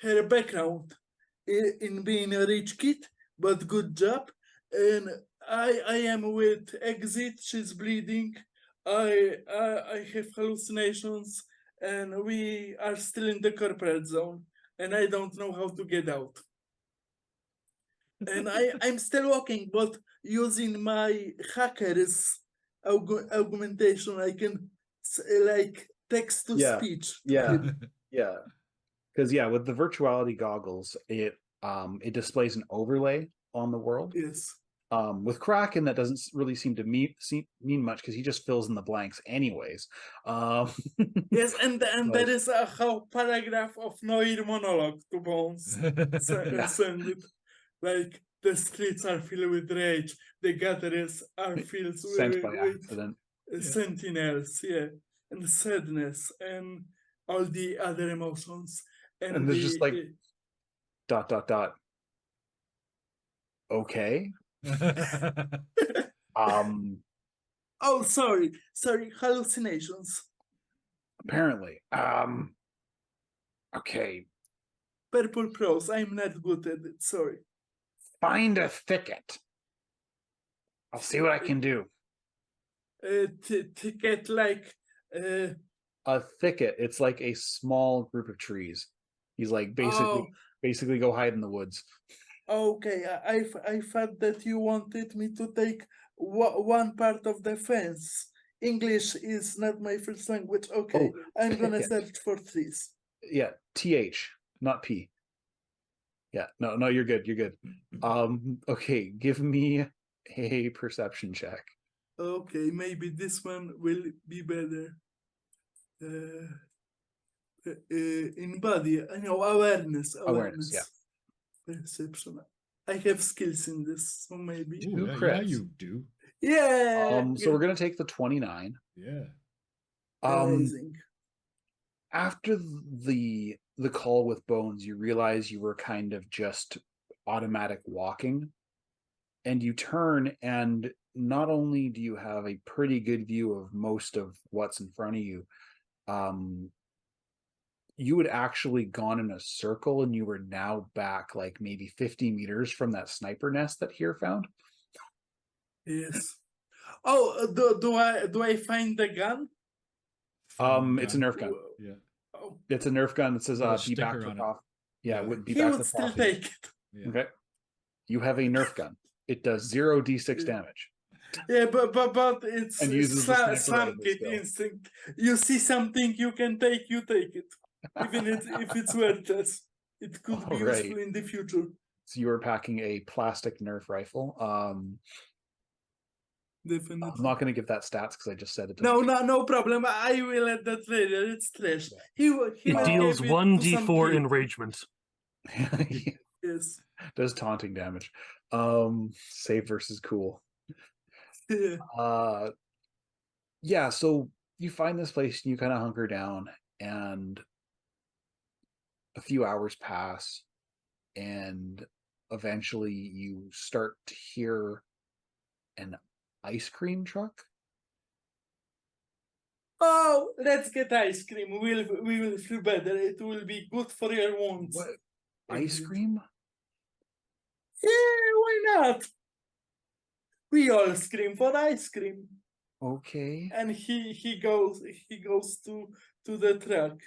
her background in being a rich kid, but good job. And I am with Exit. She's bleeding. I have hallucinations, and we are still in the corporate zone, and I don't know how to get out. And I'm still walking, but using my hacker's augmentation, I can like text to Yeah. speech. Yeah. Yeah. Because with the virtuality goggles, it displays an overlay on the world. Yes. With Kraken, that doesn't really seem to mean much because he just fills in the blanks anyways. Yes, and But- there is a whole paragraph of Noir monologue to Bones Yeah. send it. Like the streets are filled with rage, the gatherers are filled Sent by with accident. sentinels, and sadness, and all the other emotions, And there's just like dot dot dot. Okay. oh, sorry, hallucinations. Apparently. Okay. Purple prose. I'm not good at it. Sorry. Find a thicket. I'll see what I can do. To get like A thicket. It's like a small group of trees. He's like basically go hide in the woods. okay. I thought that you wanted me to take one part of the fence. English is not my first language. Okay, I'm gonna search for trees. Yeah, TH, not P. Yeah, no, you're good. You're good. Okay, give me a perception check. Okay, maybe this one will be better. In body, I know awareness. Yeah. Perception. I have skills in this, so maybe. Two yeah, crits. you do. Yeah. So we're gonna take the 29. Yeah. Amazing. After the call with Bones, you realize you were kind of just automatic walking, and you turn, and not only do you have a pretty good view of most of what's in front of you, you had actually gone in a circle, and you were now back like maybe 50 meters from that sniper nest that Here found. Yes. Oh, do I find the gun? It's a Nerf gun. Yeah. Oh, It's a Nerf gun that says With a be sticker back for on it. coffee. Yeah, Yeah. would be he back would for still coffee. take it. Yeah. Okay. You have a Nerf gun. It does 0d6 damage. Yeah, but it's And uses the sniper slam rifle kit skill. instinct. You see something you can take, you take it, even if it's worthless. It could be Alright. useful in the future. So you were packing a plastic Nerf rifle. Definitely. I'm not going to give that stats because I just said it. No problem. I will add that later. It's trash. He It will deals give it to some 1d4 kid. enragement. Yes. Does taunting damage. Save versus cool. Yeah. Yeah, so you find this place and you kind of hunker down, and a few hours pass, and eventually you start to hear an ice cream truck. Oh, let's get ice cream. We will feel better. It will be good for your wounds. What? Ice cream? Yeah, why not? We all scream for ice cream. Okay. And he goes to the truck.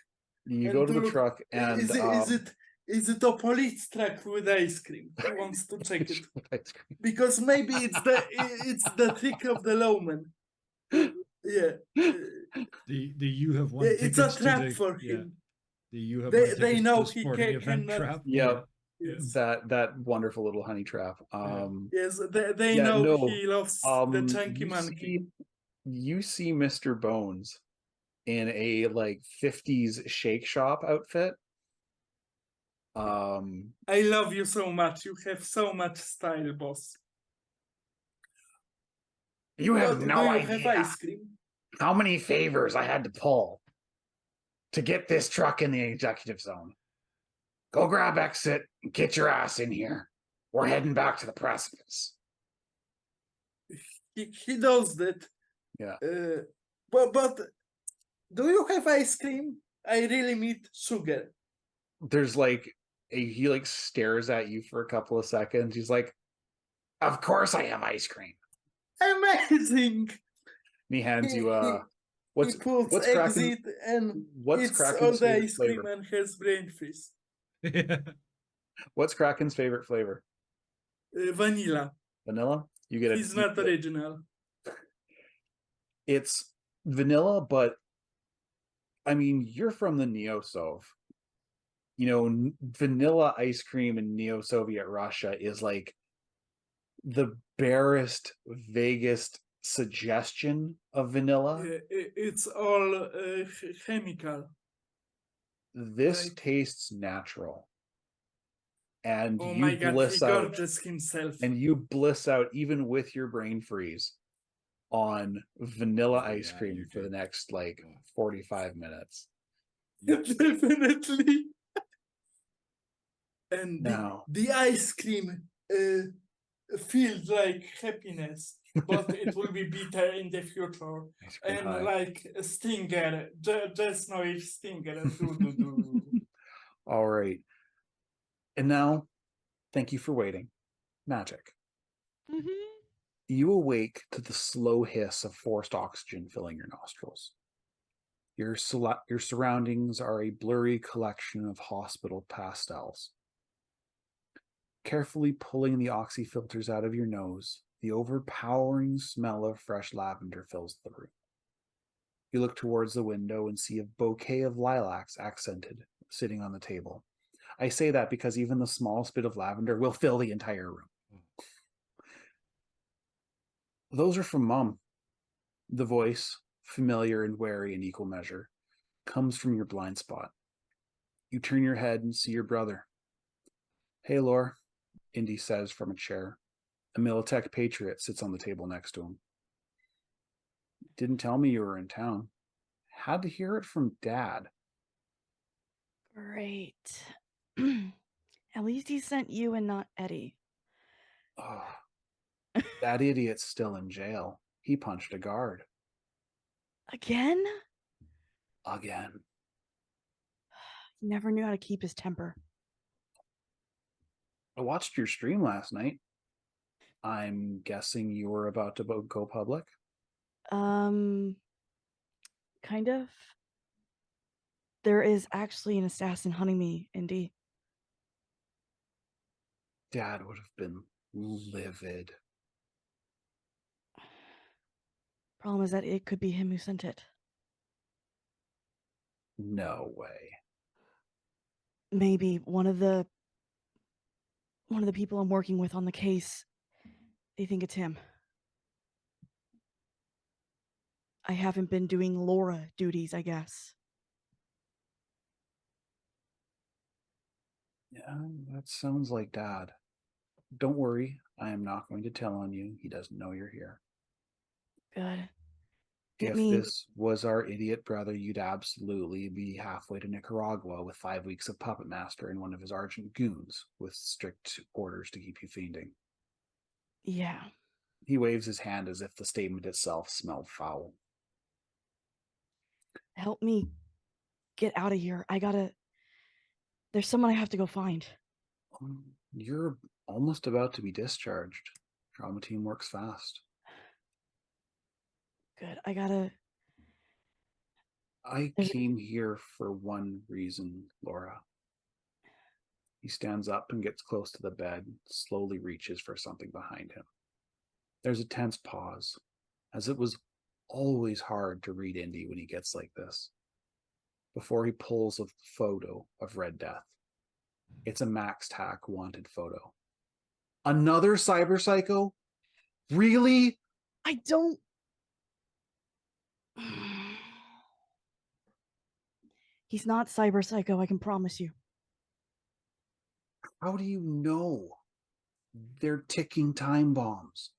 You And go to to the look- truck, and is it a police truck with ice cream? He wants to check it ice cream. because maybe it's the trick of the lawman. Yeah, The you have won it's a tickets to trap the, for yeah, him. the you have They- won they tickets know to he sporting event cannot- trap. Yep. Yes, That wonderful little honey trap. yes, they Yeah, know no, he loves the chunky you monkey. you see Mr. Bones in a like 50s Shake Shop outfit. I love you so much. You have so much style, boss. You have Do no you idea have ice cream? how many favors I had to pull to get this truck in the executive zone. Go grab exit and get your ass in here. We're heading back to the precipice. He knows that. Yeah. But do you have ice cream? I really need sugar. There's like he like stares at you for a couple of seconds. He's like, "Of course I have ice cream." Amazing. And he hands you he puts what's Kraken? exit and What's it's all Kraken's the favorite ice cream flavor? and has brain freeze. What's Kraken's favorite flavor? Vanilla. Vanilla. You get He's you not get- original. It's vanilla, but I mean, you're from the Neo-Sov. You know, vanilla ice cream in Neo-Soviet Russia is like the barest, vaguest suggestion of vanilla. It's all chemical. This Like- tastes natural. And Oh you my god, he bliss out, gorgeous himself. and you bliss out even with your brain freeze on vanilla Oh, ice yeah, cream you for the do. next like 45 minutes. Definitely. And Now, the ice cream feels like happiness, but it will be bitter in the future. ice cream And pie. like a Stinger, just know if Stinger. Do. All right. And now, thank you for waiting. Magic. Mhm. You awake to the slow hiss of forced oxygen filling your nostrils. Your surroundings are a blurry collection of hospital pastels. Carefully pulling the oxy filters out of your nose, the overpowering smell of fresh lavender fills the room. You look towards the window and see a bouquet of lilacs accented sitting on the table. I say that because even the smallest bit of lavender will fill the entire room. Those are from Mom. The voice, familiar and wary in equal measure, comes from your blind spot. You turn your head and see your brother. Hey, Lore, Indy says from a chair. A Militech patriot sits on the table next to him. Didn't tell me you were in town. Had to hear it from Dad. Great. At least he sent you and not Eddie. Oh, that idiot's still in jail. He punched a guard. Again? Again. He never knew how to keep his temper. I watched your stream last night. I'm guessing you were about to go public? Kind of. There is actually an assassin hunting me, Indy. Dad would have been livid. Problem is that it could be him who sent it. No way. Maybe one of the people I'm working with on the case, they think it's him. I haven't been doing Laura duties, I guess. Yeah, that sounds like Dad. Don't worry, I am not going to tell on you. He doesn't know you're here. Good. Get If me. this was our idiot brother, you'd absolutely be halfway to Nicaragua with 5 weeks of Puppet Master and one of his argent goons with strict orders to keep you fiending. Yeah. He waves his hand as if the statement itself smelled foul. Help me get out of here. There's someone I have to go find. You're almost about to be discharged. Trauma team works fast. Good. I There's- came here for one reason, Laura. He stands up and gets close to the bed, slowly reaches for something behind him. There's a tense pause, as it was always hard to read Indy when he gets like this. Before he pulls a photo of Red Death. It's a Max Tack wanted photo. Another cyber psycho? Really? I don't. He's not cyber psycho, I can promise you. How do you know? They're ticking time bombs.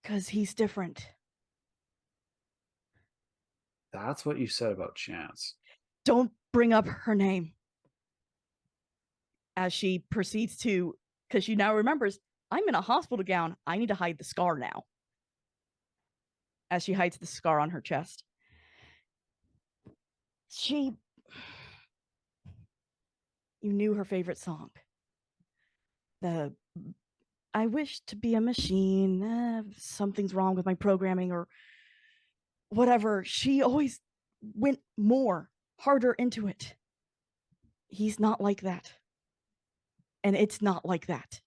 Because he's different. That's what you said about Chance. Don't bring up her name. As she proceeds to, because she now remembers, I'm in a hospital gown. I need to hide the scar now. As she hides the scar on her chest. You knew her favorite song. The I wish to be a machine. Something's wrong with my programming or whatever. She always went harder into it. He's not like that. And it's not like that.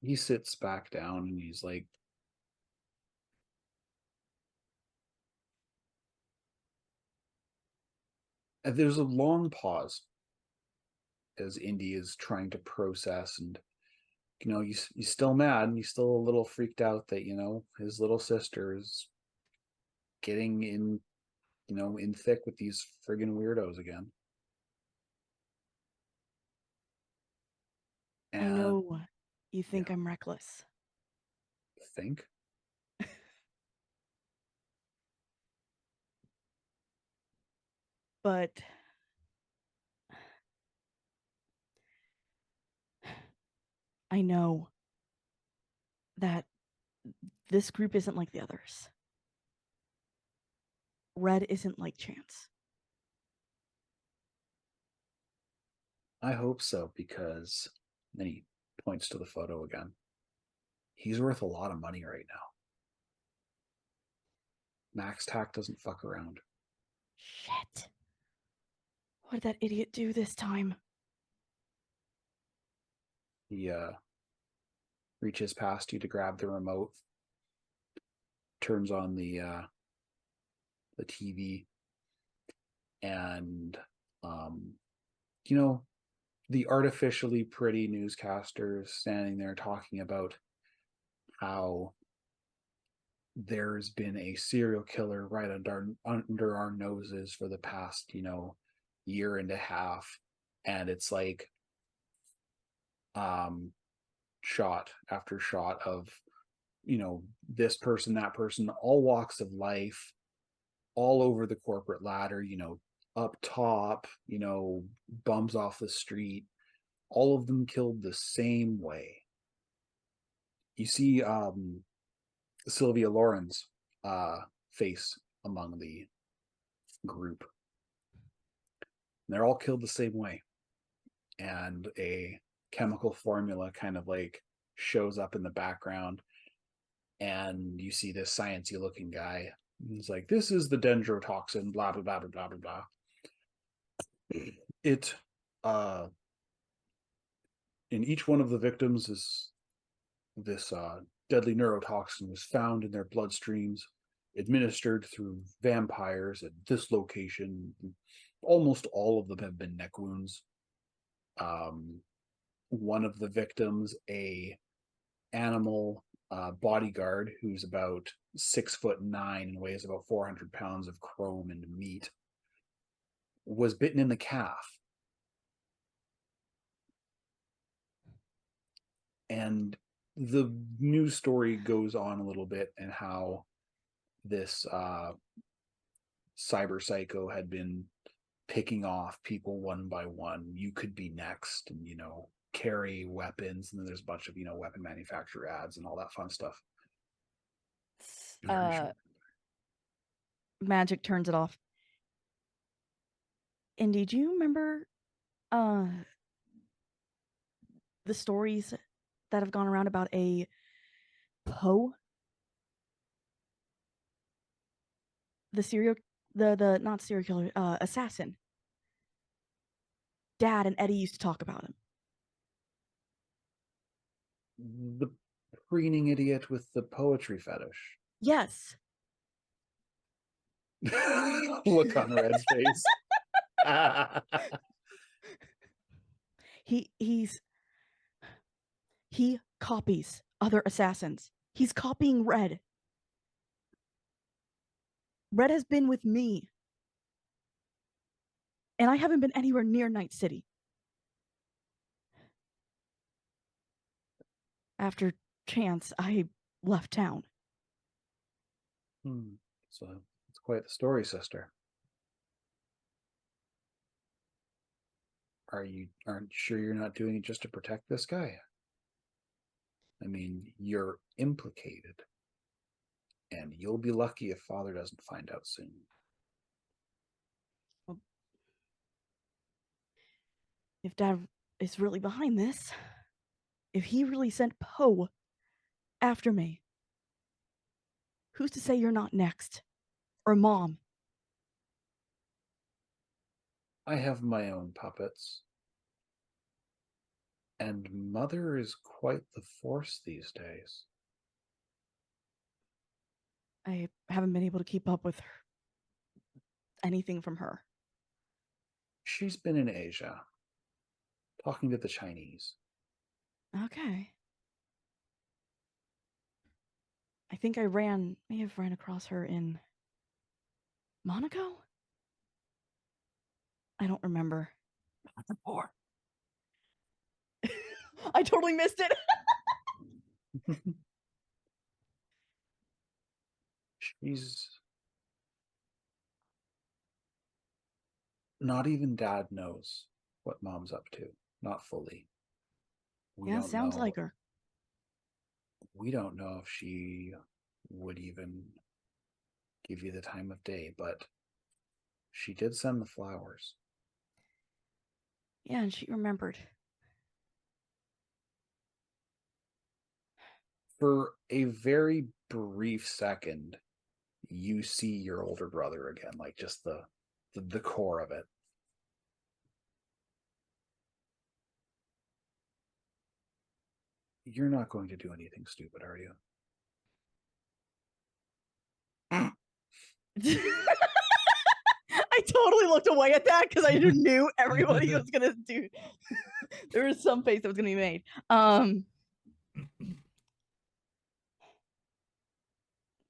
He sits back down and he's like, there's a long pause as Indy is trying to process, and he's still mad and he's still a little freaked out that his little sister is getting in thick with these friggin' weirdos again. I And know you think I'm reckless, think but I know that this group isn't like the others. Red isn't like Chance. I hope so, because then he points to the photo again. He's worth a lot of money right now. Max Tack doesn't fuck around. Shit. What did that idiot do this time? He reaches past you to grab the remote, turns on the TV, and the artificially pretty newscaster standing there talking about how there's been a serial killer right under our noses for the past year and a half, and it's like shot after shot of this person, that person, all walks of life, all over the corporate ladder, up top, bums off the street, all of them killed the same way. You see Sylvia Lauren's face among the group. They're all killed the same way. And a chemical formula kind of like shows up in the background. And you see this sciencey looking guy. He's like, this is the dendrotoxin, blah, blah, blah, blah, blah, blah, blah. It, in each one of the victims, this deadly neurotoxin was found in their bloodstreams, administered through vampires at this location. Almost all of them have been neck wounds. One of the victims, a animal bodyguard who's about 6'9" and weighs about 400 pounds of chrome and meat, was bitten in the calf. And the news story goes on a little bit, and how this cyber psycho had been picking off people one by one. You could be next, and carry weapons, and then there's a bunch of weapon manufacturer ads and all that fun stuff. Magic turns it off. Indy, do you remember the stories that have gone around about a Poe? The not serial killer, assassin. Dad and Eddie used to talk about him. The preening idiot with the poetry fetish. Yes. Look on Red's face. He copies other assassins. He's copying Red. Red has been with me. And I haven't been anywhere near Night City. After Chance, I left town. So it's quite the story, sister. Aren't sure you're not doing it just to protect this guy? I mean, you're implicated. And you'll be lucky if Father doesn't find out soon. Well, if Dad is really behind this, if he really sent Poe after me, who's to say you're not next? Or Mom? I have my own puppets. And Mother is quite the force these days. I haven't been able to keep up with her. Anything from her. She's been in Asia, talking to the Chinese. Okay. I think I may have ran across her in Monaco? I don't remember. Or I totally missed it. She's not even Dad knows what Mom's up to. Not fully. We Yeah, don't sounds know. like her. We don't know if she would even give you the time of day, but she did send the flowers. Yeah, and she remembered. For a very brief second, you see your older brother again, like just the core of it. You're not going to do anything stupid, are you? I totally looked away at that because I knew everybody was gonna do. There was some face that was gonna be made.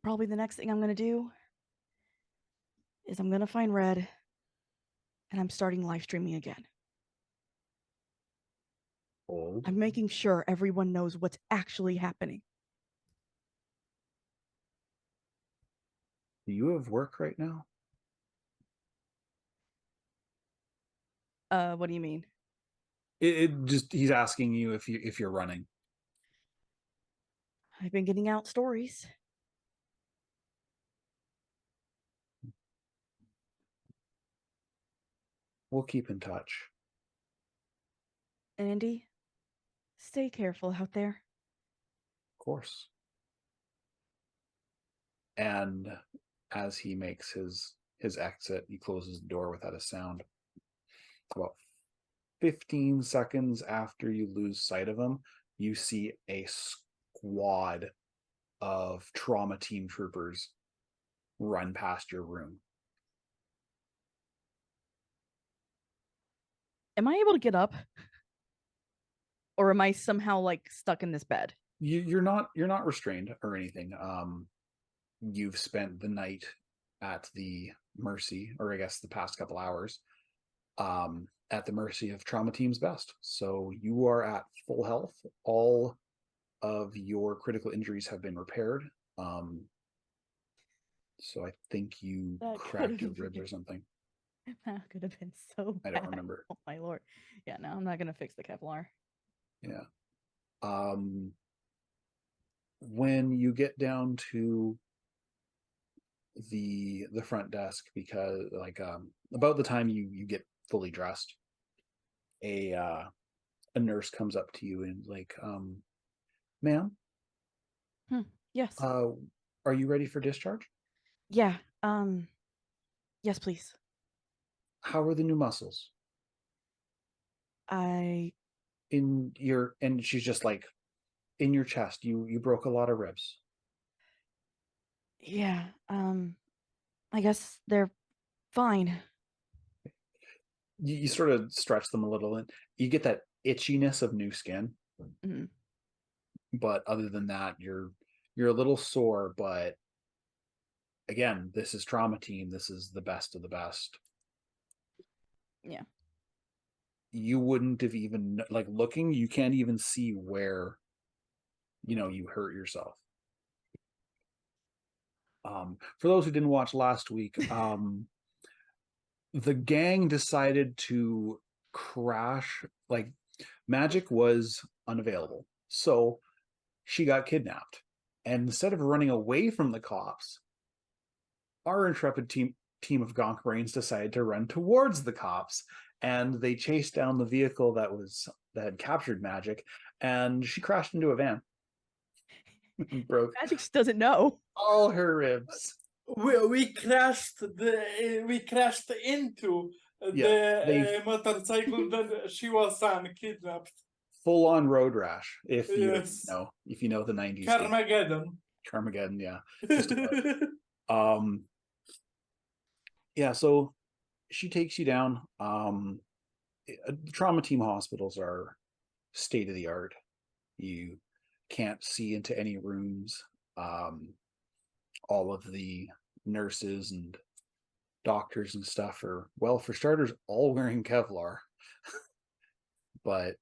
Probably the next thing I'm gonna do is I'm gonna find Red, and I'm starting live streaming again. Old. I'm making sure everyone knows what's actually happening. Do you have work right now? What do you mean? It just he's asking you if you're running. I've been getting out stories. We'll keep in touch. Andy, stay careful out there. Of course. And as he makes his exit, he closes the door without a sound. About 15 seconds after you lose sight of him, you see a squad of trauma team troopers run past your room. Am I able to get up? Or am I somehow like stuck in this bed? You're not restrained or anything. You've spent the night at the mercy, or I guess the past couple hours, at the mercy of trauma team's best. So you are at full health. All of your critical injuries have been repaired. So I think you That cracked your could've ribs been- or something. That could have been so I bad. don't remember. Oh my lord. Yeah, no, I'm not gonna fix the Kevlar. Yeah. When you get down to the front desk, because like about the time you get fully dressed, a nurse comes up to you and like, ma'am, Yes. are you ready for discharge? Yeah. Yes, please. How are the new muscles I in your? And she's just like, in your chest. You broke a lot of ribs. yeah. I guess they're fine. You sort of stretch them a little, and you get that itchiness of new skin. Mhm. But other than that, you're a little sore. But again, this is trauma team. This is the best of the best. Yeah. You wouldn't have even like looking. You can't even see where you hurt yourself. For those who didn't watch last week, the gang decided to crash. Like, Magic was unavailable, so she got kidnapped. And instead of running away from the cops, our intrepid team of Gonk Brains decided to run towards the cops, and they chased down the vehicle that had captured Magic, and she crashed into a van. Broke Magic just doesn't know. all her ribs. We crashed into Yeah, the motorcycle that she was kidnapped. full on road rash. If Yes. if you know the 90s. Carmageddon. Carmageddon, yeah. Just about. Yeah, so she takes you down. Trauma team hospitals are state of the art. You can't see into any rooms. All of the nurses and doctors and stuff are, well, for starters, all wearing Kevlar. But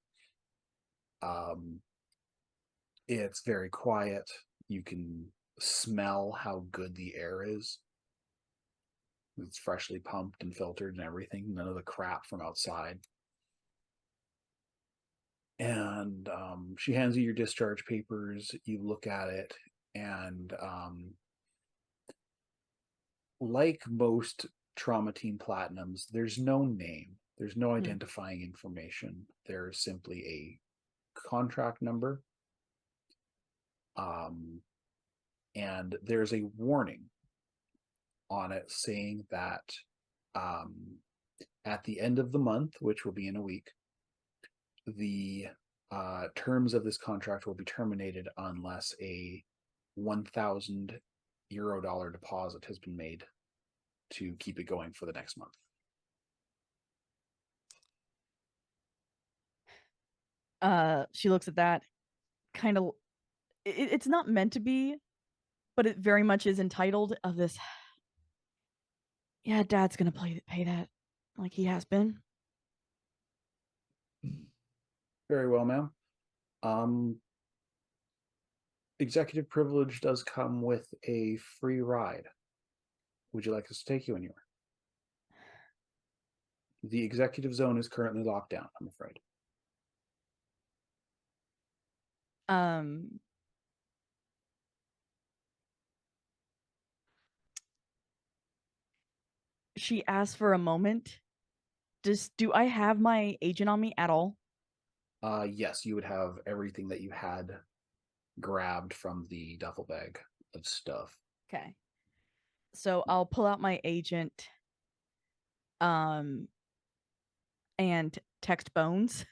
it's very quiet. You can smell how good the air is. It's freshly pumped and filtered and everything. None of the crap from outside. And she hands you your discharge papers. You look at it, and like most trauma team platinums, there's no name. There's no identifying information. There's simply a contract number. And there's a warning on it saying that at the end of the month, which will be in a week, the terms of this contract will be terminated unless a €1,000 deposit has been made to keep it going for the next month. She looks at that, kind of. It's not meant to be, but it very much is entitled of this. Yeah, Dad's gonna pay that, like he has been. Very well, ma'am. Executive privilege does come with a free ride. Would you like us to take you anywhere? The executive zone is currently locked down, I'm afraid. She asks for a moment. Do I have my agent on me at all? Yes, you would have everything that you had grabbed from the duffel bag of stuff. Okay. So I'll pull out my agent and text Bones.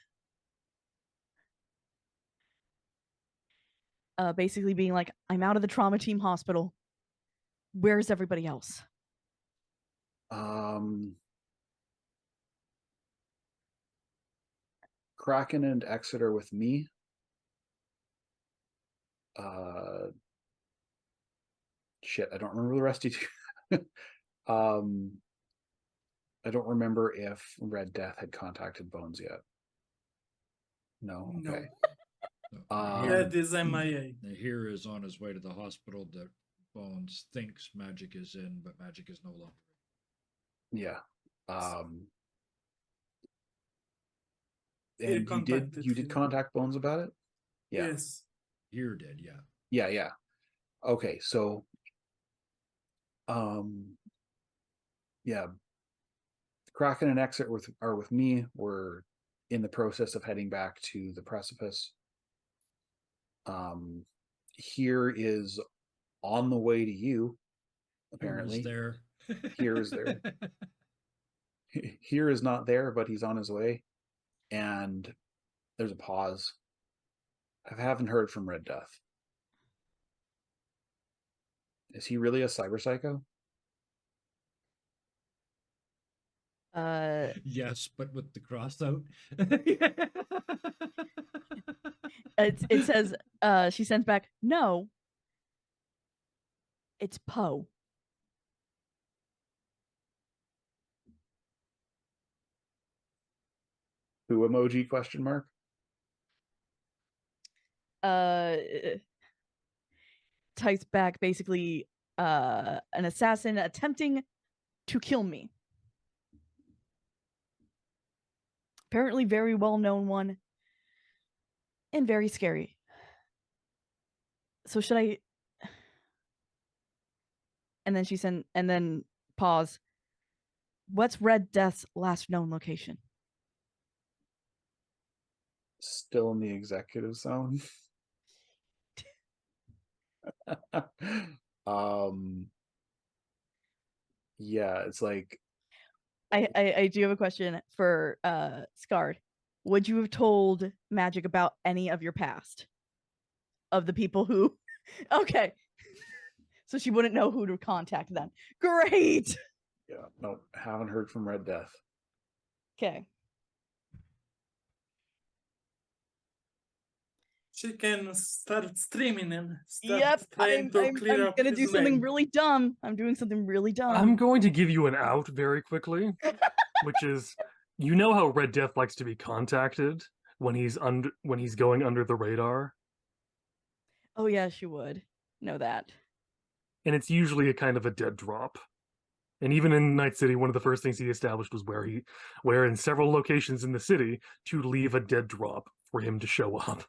Basically being like, I'm out of the trauma team hospital. Where's everybody else? Kraken and Exeter with me. Shit, I don't remember the rest of you. I don't remember if Red Death had contacted Bones yet. No, okay. That is MIA. Here is on his way to the hospital that Bones thinks Magic is in, but Magic is no longer. Yeah. He And you did him. contact Bones about it? Yeah. Yes. Here did, yeah. Yeah. Okay, so yeah. Kraken and Exit are with me. We're in the process of heading back to the precipice. Here is on the way to you, apparently. Here is there. Here is there. Here is not there, but he's on his way. And there's a pause. I haven't heard from Red Death. Is he really a cyber psycho? Yes, but with the cross out. It says, she sends back, no, it's Poe. Who emoji question mark? Types back basically, an assassin attempting to kill me. Apparently very well-known one. And very scary. So should I... And then pause. What's Red Death's last known location? Still in the executive zone. Yeah, it's like I do have a question for Scarred. would you have told Magic about any of your past? Of the people who okay. So she wouldn't know who to contact then. Great. Yeah, no, haven't heard from Red Death. Okay. She can start streaming and start Yep. trying to clear I'm up gonna do his something name. really dumb. I'm doing something really dumb. I'm going to give you an out very quickly, which is, you know how Red Death likes to be contacted when he's going under the radar, Oh yeah, she would know that. and it's usually a kind of a dead drop. And even in Night City, one of the first things he established was where in several locations in the city to leave a dead drop for him to show up.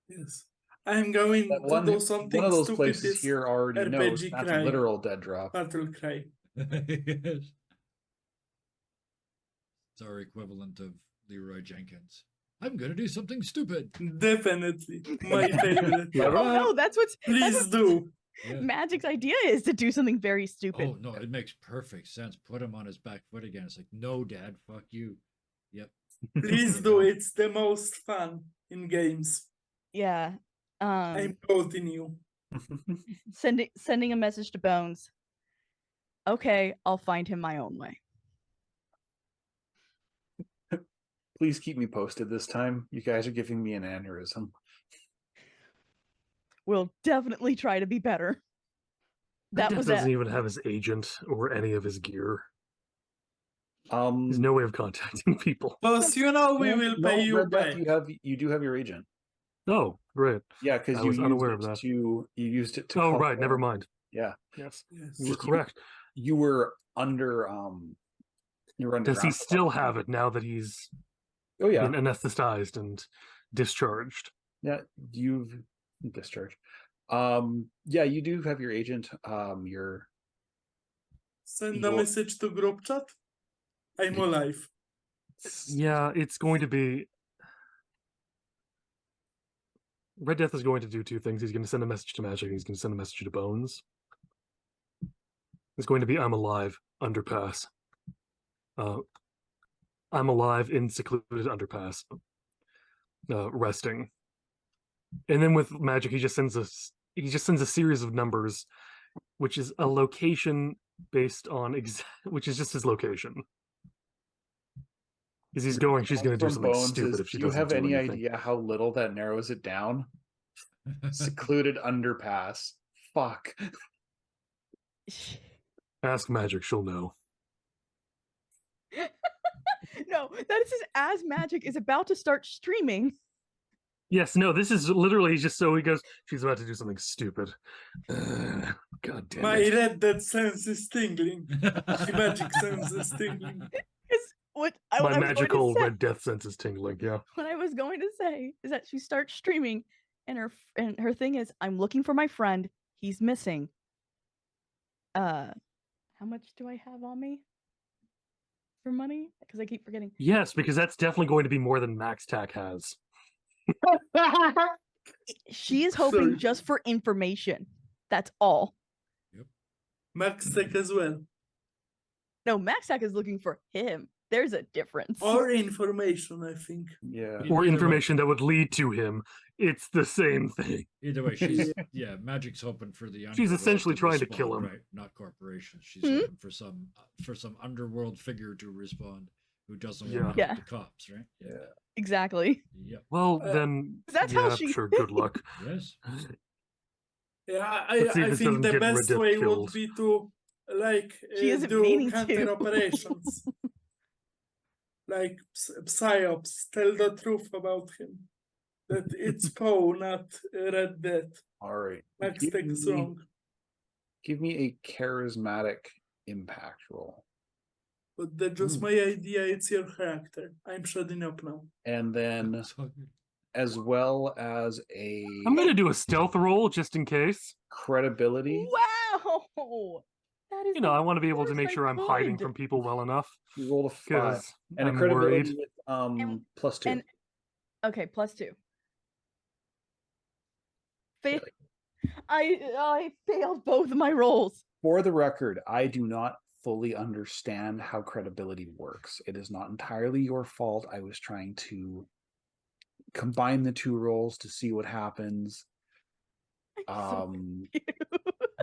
Yes. I'm going That to do one something of those stupid places this here already knows RPG that's cry. a literal dead drop. Battle cry. Yes. It's our equivalent of Leroy Jenkins. I'm gonna do something stupid. Definitely. My favorite. Oh no, that's what's Please do. Yeah. Magic's idea is to do something very stupid. Oh no, it makes perfect sense. Put him on his back foot again. It's like, no, Dad, fuck you. Yep. Please do. It's the most fun in games. Yeah. I'm quoting you. Sending a message to Bones. Okay, I'll find him my own way. Please keep me posted this time. You guys are giving me an aneurysm. We'll definitely try to be better. Red That Death was doesn't it. even have his agent or any of his gear. There's Um, no way of contacting people. Boss, you know we no, will no, pay you Red Death, back. you do have your agent. Oh, great. Yeah, because I you was used unaware it of that. to you used it to Oh, call right. Never him. mind. Yeah, Yes, Yes. you were Just correct. you were under you were under Does he wraps. still have it now that he's Oh yeah, been anesthetized and discharged? yeah. You've discharged. Yeah, you do have your agent. Your Send a Your- message to group chat. I'm alive. Yeah, it's going to be. Red Death is going to do two things. He's going to send a message to Magic, and he's going to send a message to Bones. It's going to be I'm alive, underpass. I'm alive in secluded underpass, resting. And then with Magic, he just sends a series of numbers, which is a location based on which is just his location. Because she's going to do from something Bones stupid is, if she do you doesn't have do any anything. idea how little that narrows it down? Secluded underpass. Fuck. Ask Magic, she'll know. No, that is as Magic is about to start streaming. Yes, no, this is literally just so he goes, she's about to do something stupid. God damn My it. red dead sense is tingling. My magic sense is tingling. Is what I My was going to magical say. red death sense is tingling, yeah. What I was going to say is that she starts streaming, and her thing is, I'm looking for my friend. He's missing. How much do I have on me for money? Because I keep forgetting. Yes, because that's definitely going to be more than Max Tack has. She is hoping Sorry. just for information. That's all. Max Tech as well. No, Maxac is looking for him. There's a difference. Or information, I think. Yeah. Or Either way. information that would lead to him. It's the same thing. Either way, she's Magic's hoping for the She's underworld essentially trying to respond, kill him. right? Not corporations. She's Hmm? hoping for some underworld figure to respond who doesn't want to Yeah. help the cops, right? Yeah. Exactly. Yep. Well, Uh, then, that's yeah, how she- sure, good luck. Yes. Yeah, Let's see if I this think doesn't the get Red best Death way killed. would be to She isn't do meaning counter to. operations. Like psyops, tell the truth about him. That it's Poe, not Red Death. All right. Max Tech is wrong. Give me a charismatic impact roll. But that's just Ooh. my idea, it's your character. I'm shutting up now. And then It's all good. as well as a I'm going to do a stealth roll just in case. credibility. Wow. That is You know, the I want to be able to worst make I sure I'm hiding could. from people well enough. You rolled a 5. Because And a I'm credibility worried. with And- +2. and- Okay, +2. I failed both of my rolls. For the record, I do not fully understand how credibility works. It is not entirely your fault. I was trying to combine the two roles to see what happens.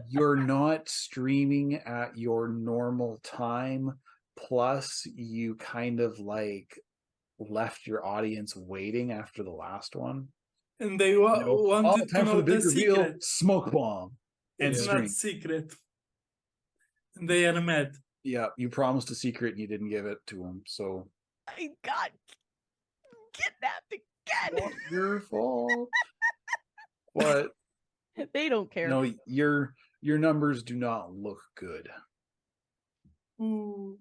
You're not streaming at your normal time, plus you kind of like left your audience waiting after the last one. And they You know, wanted to time for know the big the reveal, secret. smoke bomb and It's stream. not secret. And they are mad. Yeah, you promised a secret and you didn't give it to them, so I got kidnapped again. not your fault. But They don't care. no, your numbers do not look good. Ooh.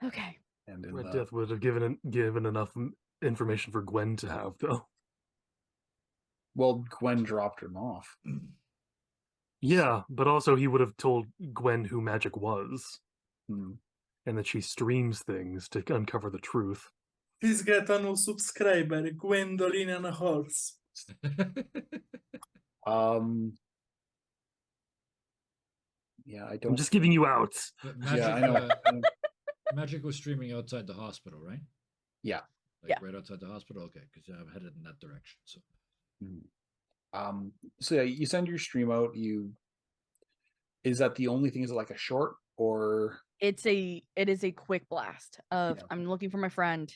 Okay. And in Red the Death would have given enough information for Gwen to have, though. well, Gwen dropped him off. Yeah, but also he would have told Gwen who magic was, Hmm. and that she streams things to uncover the truth. He's got a new subscriber, Gwendolyn and a horse. Yeah, I don't. I'm just giving you out. But Magic, Yeah, I know. Magic was streaming outside the hospital, right? Yeah. Like Yeah. right outside the hospital. Okay, because I'm headed in that direction. So So yeah, you send your stream out. Is that the only thing? Is it like a short or? It is a quick blast of Yeah. I'm looking for my friend.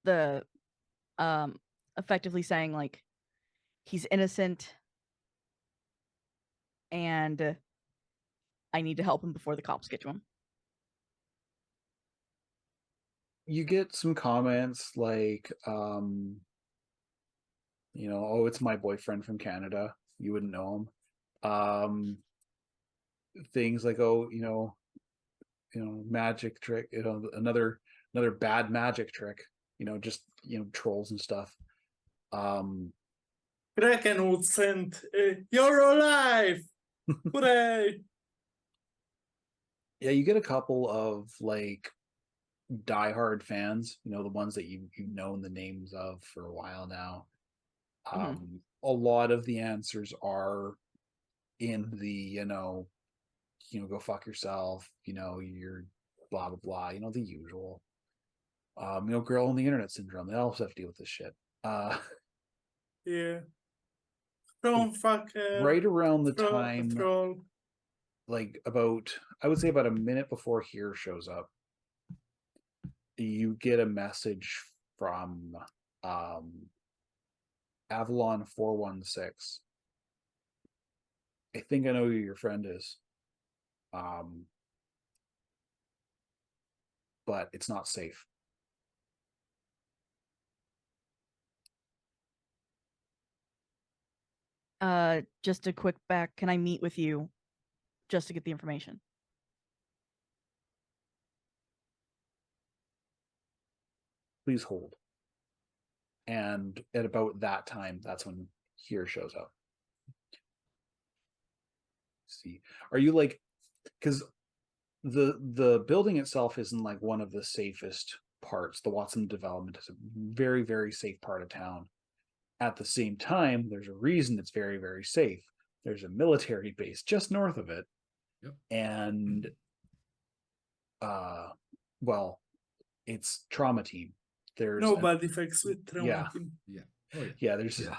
The effectively saying like he's innocent and I need to help him before the cops get to him. You get some comments like, oh, it's my boyfriend from Canada. You wouldn't know him. Things like, oh, magic trick. Another bad magic trick. Just trolls and stuff. Kraken would send, you're alive! Hooray! Yeah, you get a couple of like diehard fans, the ones that you've known the names of for a while now. A lot of the answers are in the, go fuck yourself, you're blah blah blah, the usual. Girl on the internet syndrome. They also have to deal with this shit. Yeah. Don't fuck Right around the troll, time, troll. like I would say about a minute before Here shows up, you get a message from Avalon 416. I think I know who your friend is. But it's not safe. Just a quick back. Can I meet with you just to get the information? Please hold. And at about that time, that's when Here shows up. See, are you like, because the building itself isn't like one of the safest parts. The Watson development is a very, very safe part of town. At the same time, there's a reason it's very, very safe. There's a military base just north of it. Yep. And well, it's trauma team. There's Nobody fucks with trauma Yeah. team. yeah. Oh yeah. yeah, there's Yeah.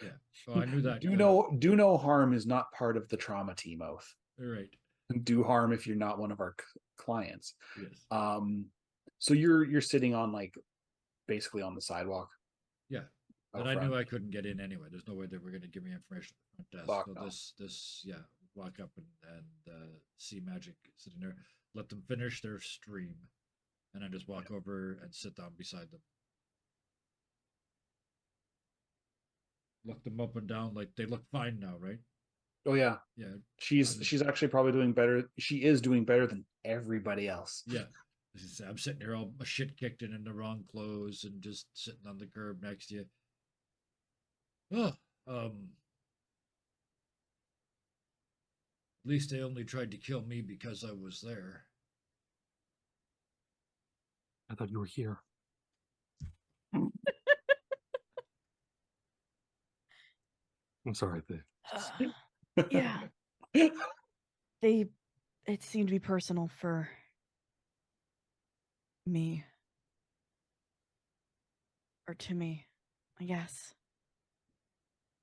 Yeah. Oh, I knew that. do no harm is not part of the trauma team oath. You're right. Do harm if you're not one of our clients. Yes. So you're sitting on like basically on the sidewalk. Yeah. out But I knew front. I couldn't get in anyway. There's no way they were going to give me information at the front desk. Fuck So no. this, yeah, walk up and see Magic sitting there, let them finish their stream, and then just walk over and sit down beside them. Look them up and down like they look fine now, right? Oh yeah, Yeah, she's actually probably doing better. She is doing better than everybody else. yeah. I'm sitting here all shit kicked and in the wrong clothes and just sitting on the curb next to you. Oh, at least they only tried to kill me because I was there. I thought you were here. I'm sorry, Dave. Yeah. It seemed to be personal for me. Or to me, I guess.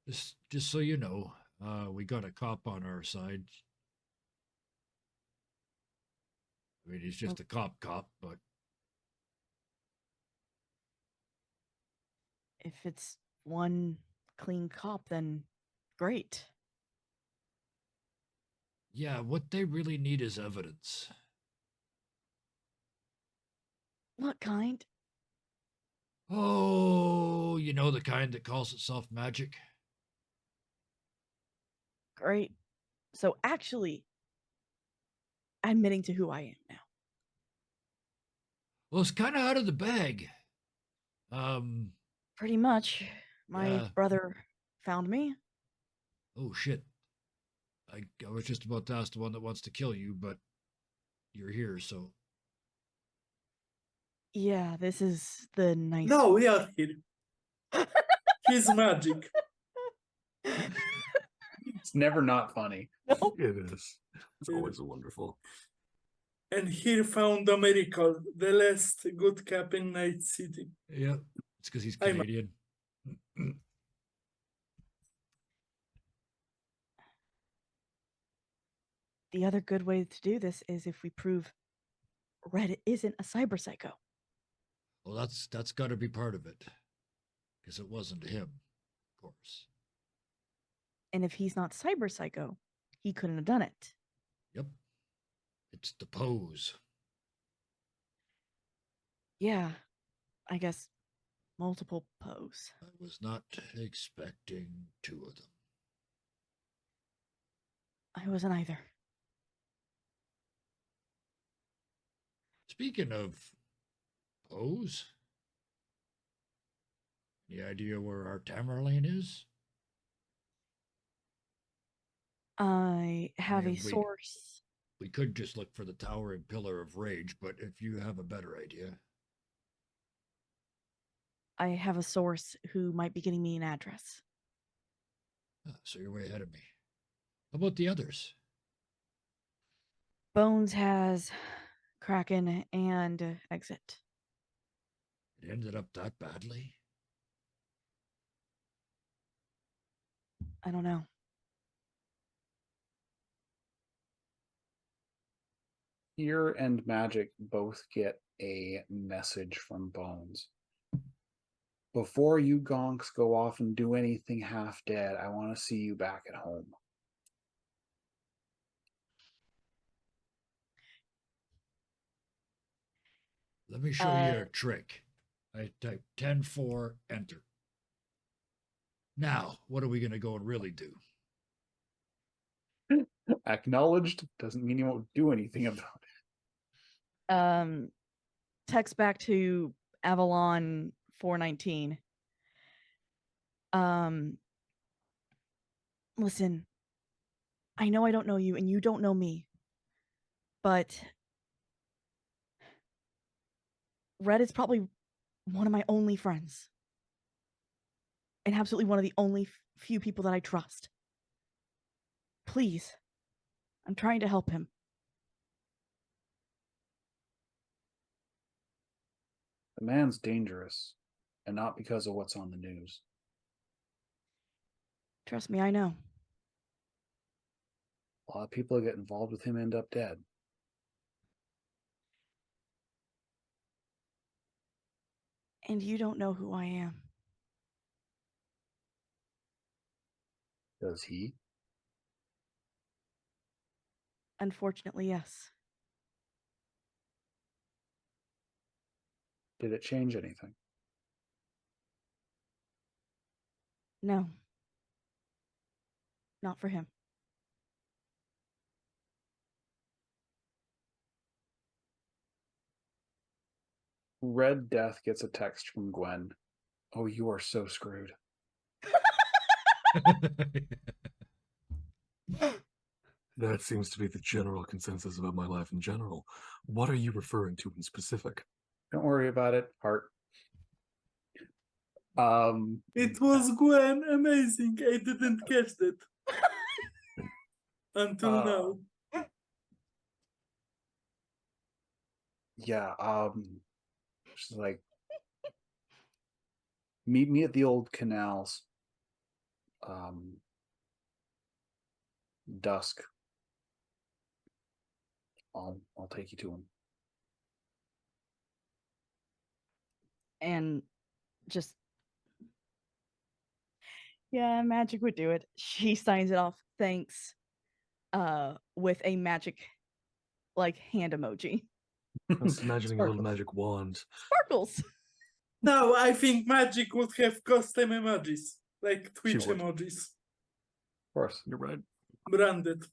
Just so you know, we got a cop on our side. I mean, he's just a cop, but If it's one clean cop, then great. yeah, what they really need is evidence. What kind? Oh, you know, the kind that calls itself magic? Great. So actually, admitting to who I am now. Well, it's kind of out of the bag. Um, Pretty much. My Yeah. brother found me. Oh shit. I was just about to ask the one that wants to kill you, but you're here, so Yeah, this is the nice. No, we are here. He's magic. It's never not funny. No. It is. It's Yeah. always wonderful. And he found a miracle, the last good cap in Night City. yeah, it's because he's I'm- Canadian. The other good way to do this is if we prove Red isn't a cyber psycho. Well, that's got to be part of it, because it wasn't him, of course. And if he's not cyber psycho, he couldn't have done it. Yep, it's the pose. Yeah, I guess multiple pose. I was not expecting two of them. I wasn't either. Speaking of pose, any idea where our Tamerlane is? I have mean, a we- source. We could just look for the towering pillar of rage, but if you have a better idea. I have a source who might be getting me an address. So you're way ahead of me. How about the others? Bones has Kraken and Exit. It ended up that badly? I don't know. Fear and Magic both get a message from Bones. Before you gonks go off and do anything half dead, I want to see you back at home. Let me show you a trick. I type 10-4, enter. Now, what are we going to go and really do? Acknowledged doesn't mean you won't do anything about it. Text back to Avalon 419. Listen, I know I don't know you and you don't know me, but Red is probably one of my only friends and absolutely one of the only few people that I trust. Please, I'm trying to help him. The man's dangerous, and not because of what's on the news. Trust me, I know. A lot of people that get involved with him end up dead. And you don't know who I am. Does he? Unfortunately, yes. Did it change anything? No. Not for him. Red Death gets a text from Gwen. Oh, you are so screwed. That seems to be the general consensus about my life in general. What are you referring to in specific? Don't worry about it, Heart. It was Gwen, amazing. I didn't catch that until now. Yeah, she's like, meet me at the old canals. Dusk. I'll take you to him. And just, yeah, magic would do it. She signs it off. Thanks. With a magic like hand emoji. I was imagining a little Sparkles. magic wand. Sparkles. No, I think Magic would have custom emojis, like Twitch would. emojis, Of course. You're right. branded.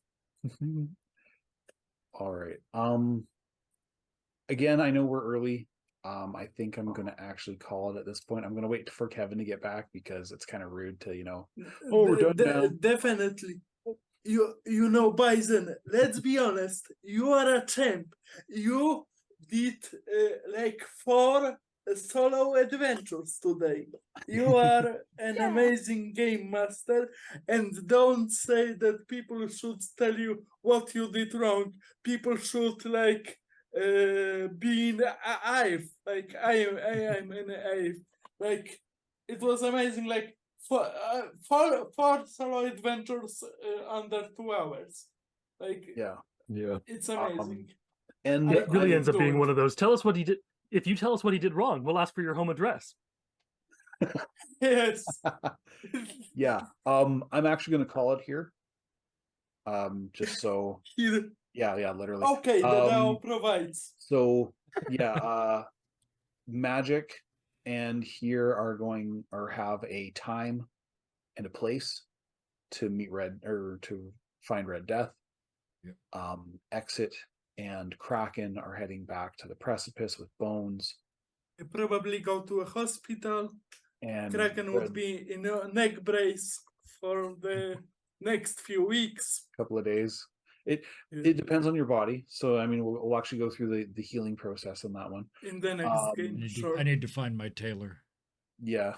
All right. Again, I know we're early. I think I'm gonna actually call it at this point. I'm gonna wait for Kevin to get back because it's kind of rude to, oh, we're done now. Definitely. You know, Bison, let's be honest, you are a champ. You did like 4 solo adventures today. You are an Yeah. amazing game master, and don't say that people should tell you what you did wrong. People should like be in AIF, like I am in AIF. Like it was amazing, like four solo adventures under 2 hours. Like Yeah. Yeah. it's amazing. And I- It really I ends up do being it. one of those. Tell us what he did. If you tell us what he did wrong, we'll ask for your home address. Yes. yeah. I'm actually gonna call it here. Just so Here. yeah, literally. Okay, the DAO provides. So yeah, Magic and here are going or have a time and a place to meet to find Red Death. Yep. Exit and Kraken are heading back to the precipice with Bones. You probably go to a hospital. And Kraken would be in a neck brace for the next few weeks. couple of days. It depends on your body. So I mean, we'll actually go through the healing process on that one. In the next Um, game, sure. I need to find my tailor. Yeah.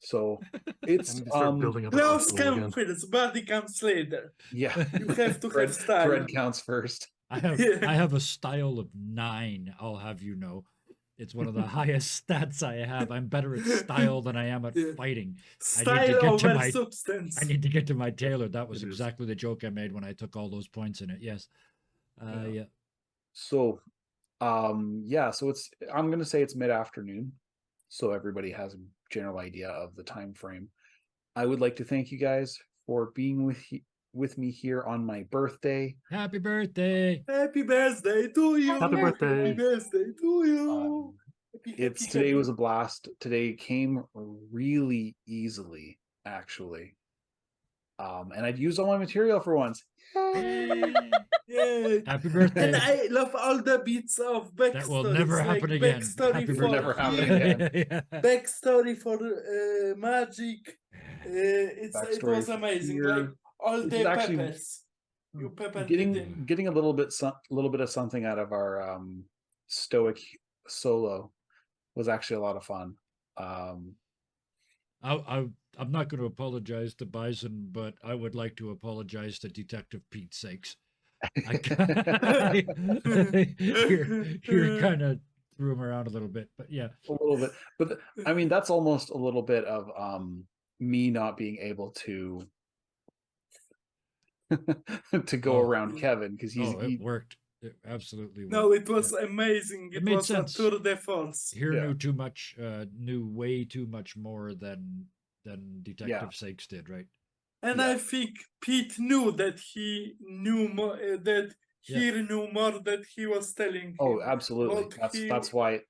So I it's need to start building up a Close hospital comes again. first, body comes later. yeah. You have to thread, have style. thread counts first. I have Yeah. I have a style of 9. I'll have you know, it's one of the highest stats I have. I'm better at style than I am at Yeah. fighting. Style get to over my- substance. I need to get to my tailor. That was It is. exactly the joke I made when I took all those points in it. Yes. Yeah. So so I'm gonna say it's mid-afternoon, so everybody has a general idea of the time frame. I would like to thank you guys for being with me here on my birthday. Happy birthday. Happy birthday to you. Happy birthday. Happy birthday to you. Today was a blast. Today came really easily, actually. And I'd used all my material for once. Yeah. Happy birthday. And I love all the bits of backstory. That will never happen like again. Backstory Happy for Never happen him, again. backstory for Magic. It Backstory was for amazing. here. Like all This the is actually peppers. You peppered it in. getting a little bit of something out of our stoic solo was actually a lot of fun. I'm not going to apologize to Bison, but I would like to apologize to Detective Pete's sakes. You're kind of threw him around a little bit, but yeah. A little bit, but I mean that's almost a little bit of me not being able to to go Oh. around Kevin because It worked. It absolutely worked. No, it was Yeah. amazing. It It made was sense. a tour de force. Here Yeah. knew too much, knew way too much more than Detective Sakes did, right? And Yeah. I think Pete knew that he knew more, that he knew more that he was telling Oh, him. absolutely. But That's why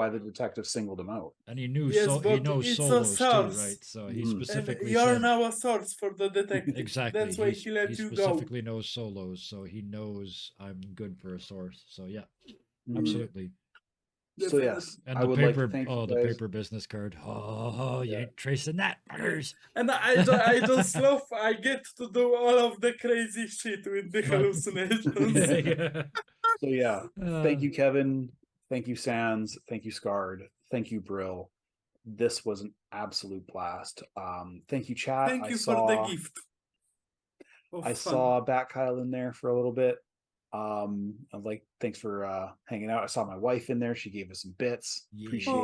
And- the detective singled him out. And he knew Yes, he but knows it's a solos too, source. right? So he Mhm. And specifically you're said now a source for the detective. exactly. That's why he let he you go. specifically knows solos, so he knows I'm good for a source. So yeah, Mhm. absolutely. So yes, And I the would paper, like to thank you the guys. paper business card. Oh, you Yeah. ain't tracing that, buggers. And I just love, I get to do all of the crazy shit with the Right. hallucinations. Yeah. So yeah, thank you, Kevin. Thank you, Sans. Thank you, Scarred. Thank you, Brill. This was an absolute blast. Thank you, chat. Thank I you saw, for the gift. of I fun. saw Bat Kyle in there for a little bit. I'm like, thanks for hanging out. I saw my wife in there. She gave us some bits. Yeah. Appreciate.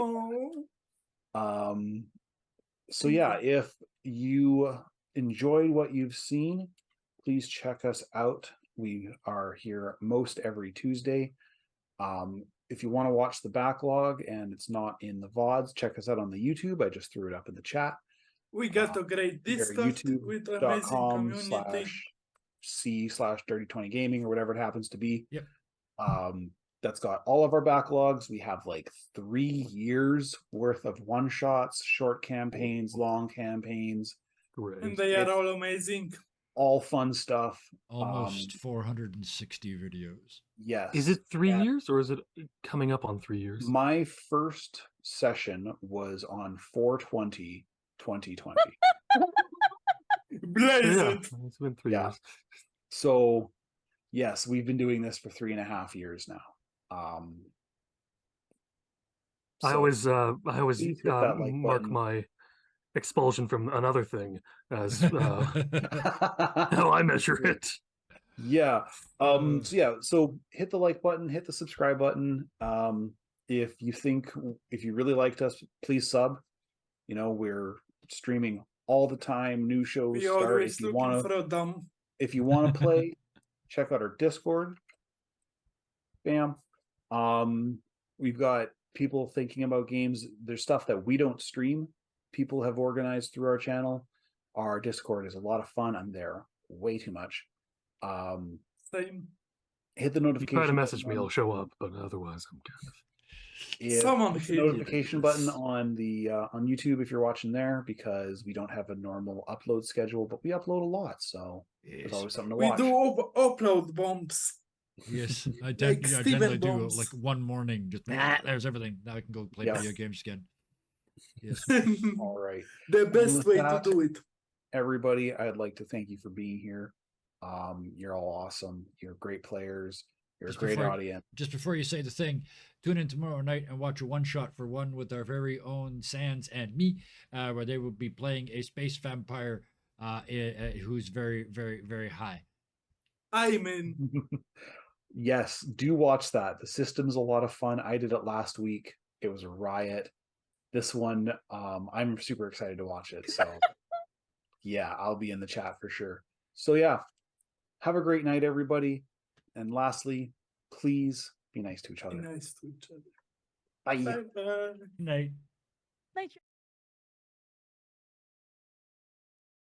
Oh, So yeah, if you enjoyed what you've seen, please check us out. We are here most every Tuesday. If you want to watch the backlog and it's not in the VODs, check us out on the YouTube. I just threw it up in the chat. we got a great Either Discord with amazing community. youtube.com/c/dirty20 gaming or whatever it happens to be. Yep. That's got all of our backlogs. We have like 3 years worth of one shots, short campaigns, long campaigns, Great. And they are It's- all amazing. all fun stuff. Almost 460 videos. Yes. Is it 3 and years or is it coming up on 3 years? My first session was on 4/20/2020. Blaze Yeah, it. it's been 3 Yeah. years. So yes, we've been doing this for 3.5 years now. I so always please hit that like mark button. my expulsion from another thing as how I measure it. Yeah. Uh. So hit the like button, hit the subscribe button. If you really liked us, please sub. You know, we're streaming all the time, new shows We start. always looking for a dumb. If you want to play, check out our Discord. Bam. We've got people thinking about games. There's stuff that we don't stream. People have organized through our channel. Our Discord is a lot of fun. I'm there way too much. Same. Hit the You notification. try to message me, button I'll show up, but otherwise I'm kind of if Someone hit the hit notification button on the on YouTube if you're watching there, because we don't have a normal upload schedule, but we upload a lot, so there's Yes. always something to We watch. do upload bombs. Yes, I, Like I Steven generally do Bombs. like one morning. Just there's everything. Now I can go play Yeah. video games again. Yes. All right, The best with way that, to do it. everybody, I'd like to thank you for being here. You're all awesome. You're great players. You're Just a great before- audience. Just before you say the thing, tune in tomorrow night and watch a one shot for one with our very own Sans and me, where they will be playing a space vampire who's very, very, very high. I'm in. Yes, do watch that. The system's a lot of fun. I did it last week. It was a riot. This one, I'm super excited to watch it. So yeah, I'll be in the chat for sure. So yeah, have a great night, everybody. And lastly, please be nice to each Be other. nice to each other. Bye. Bye bye. Night. Night.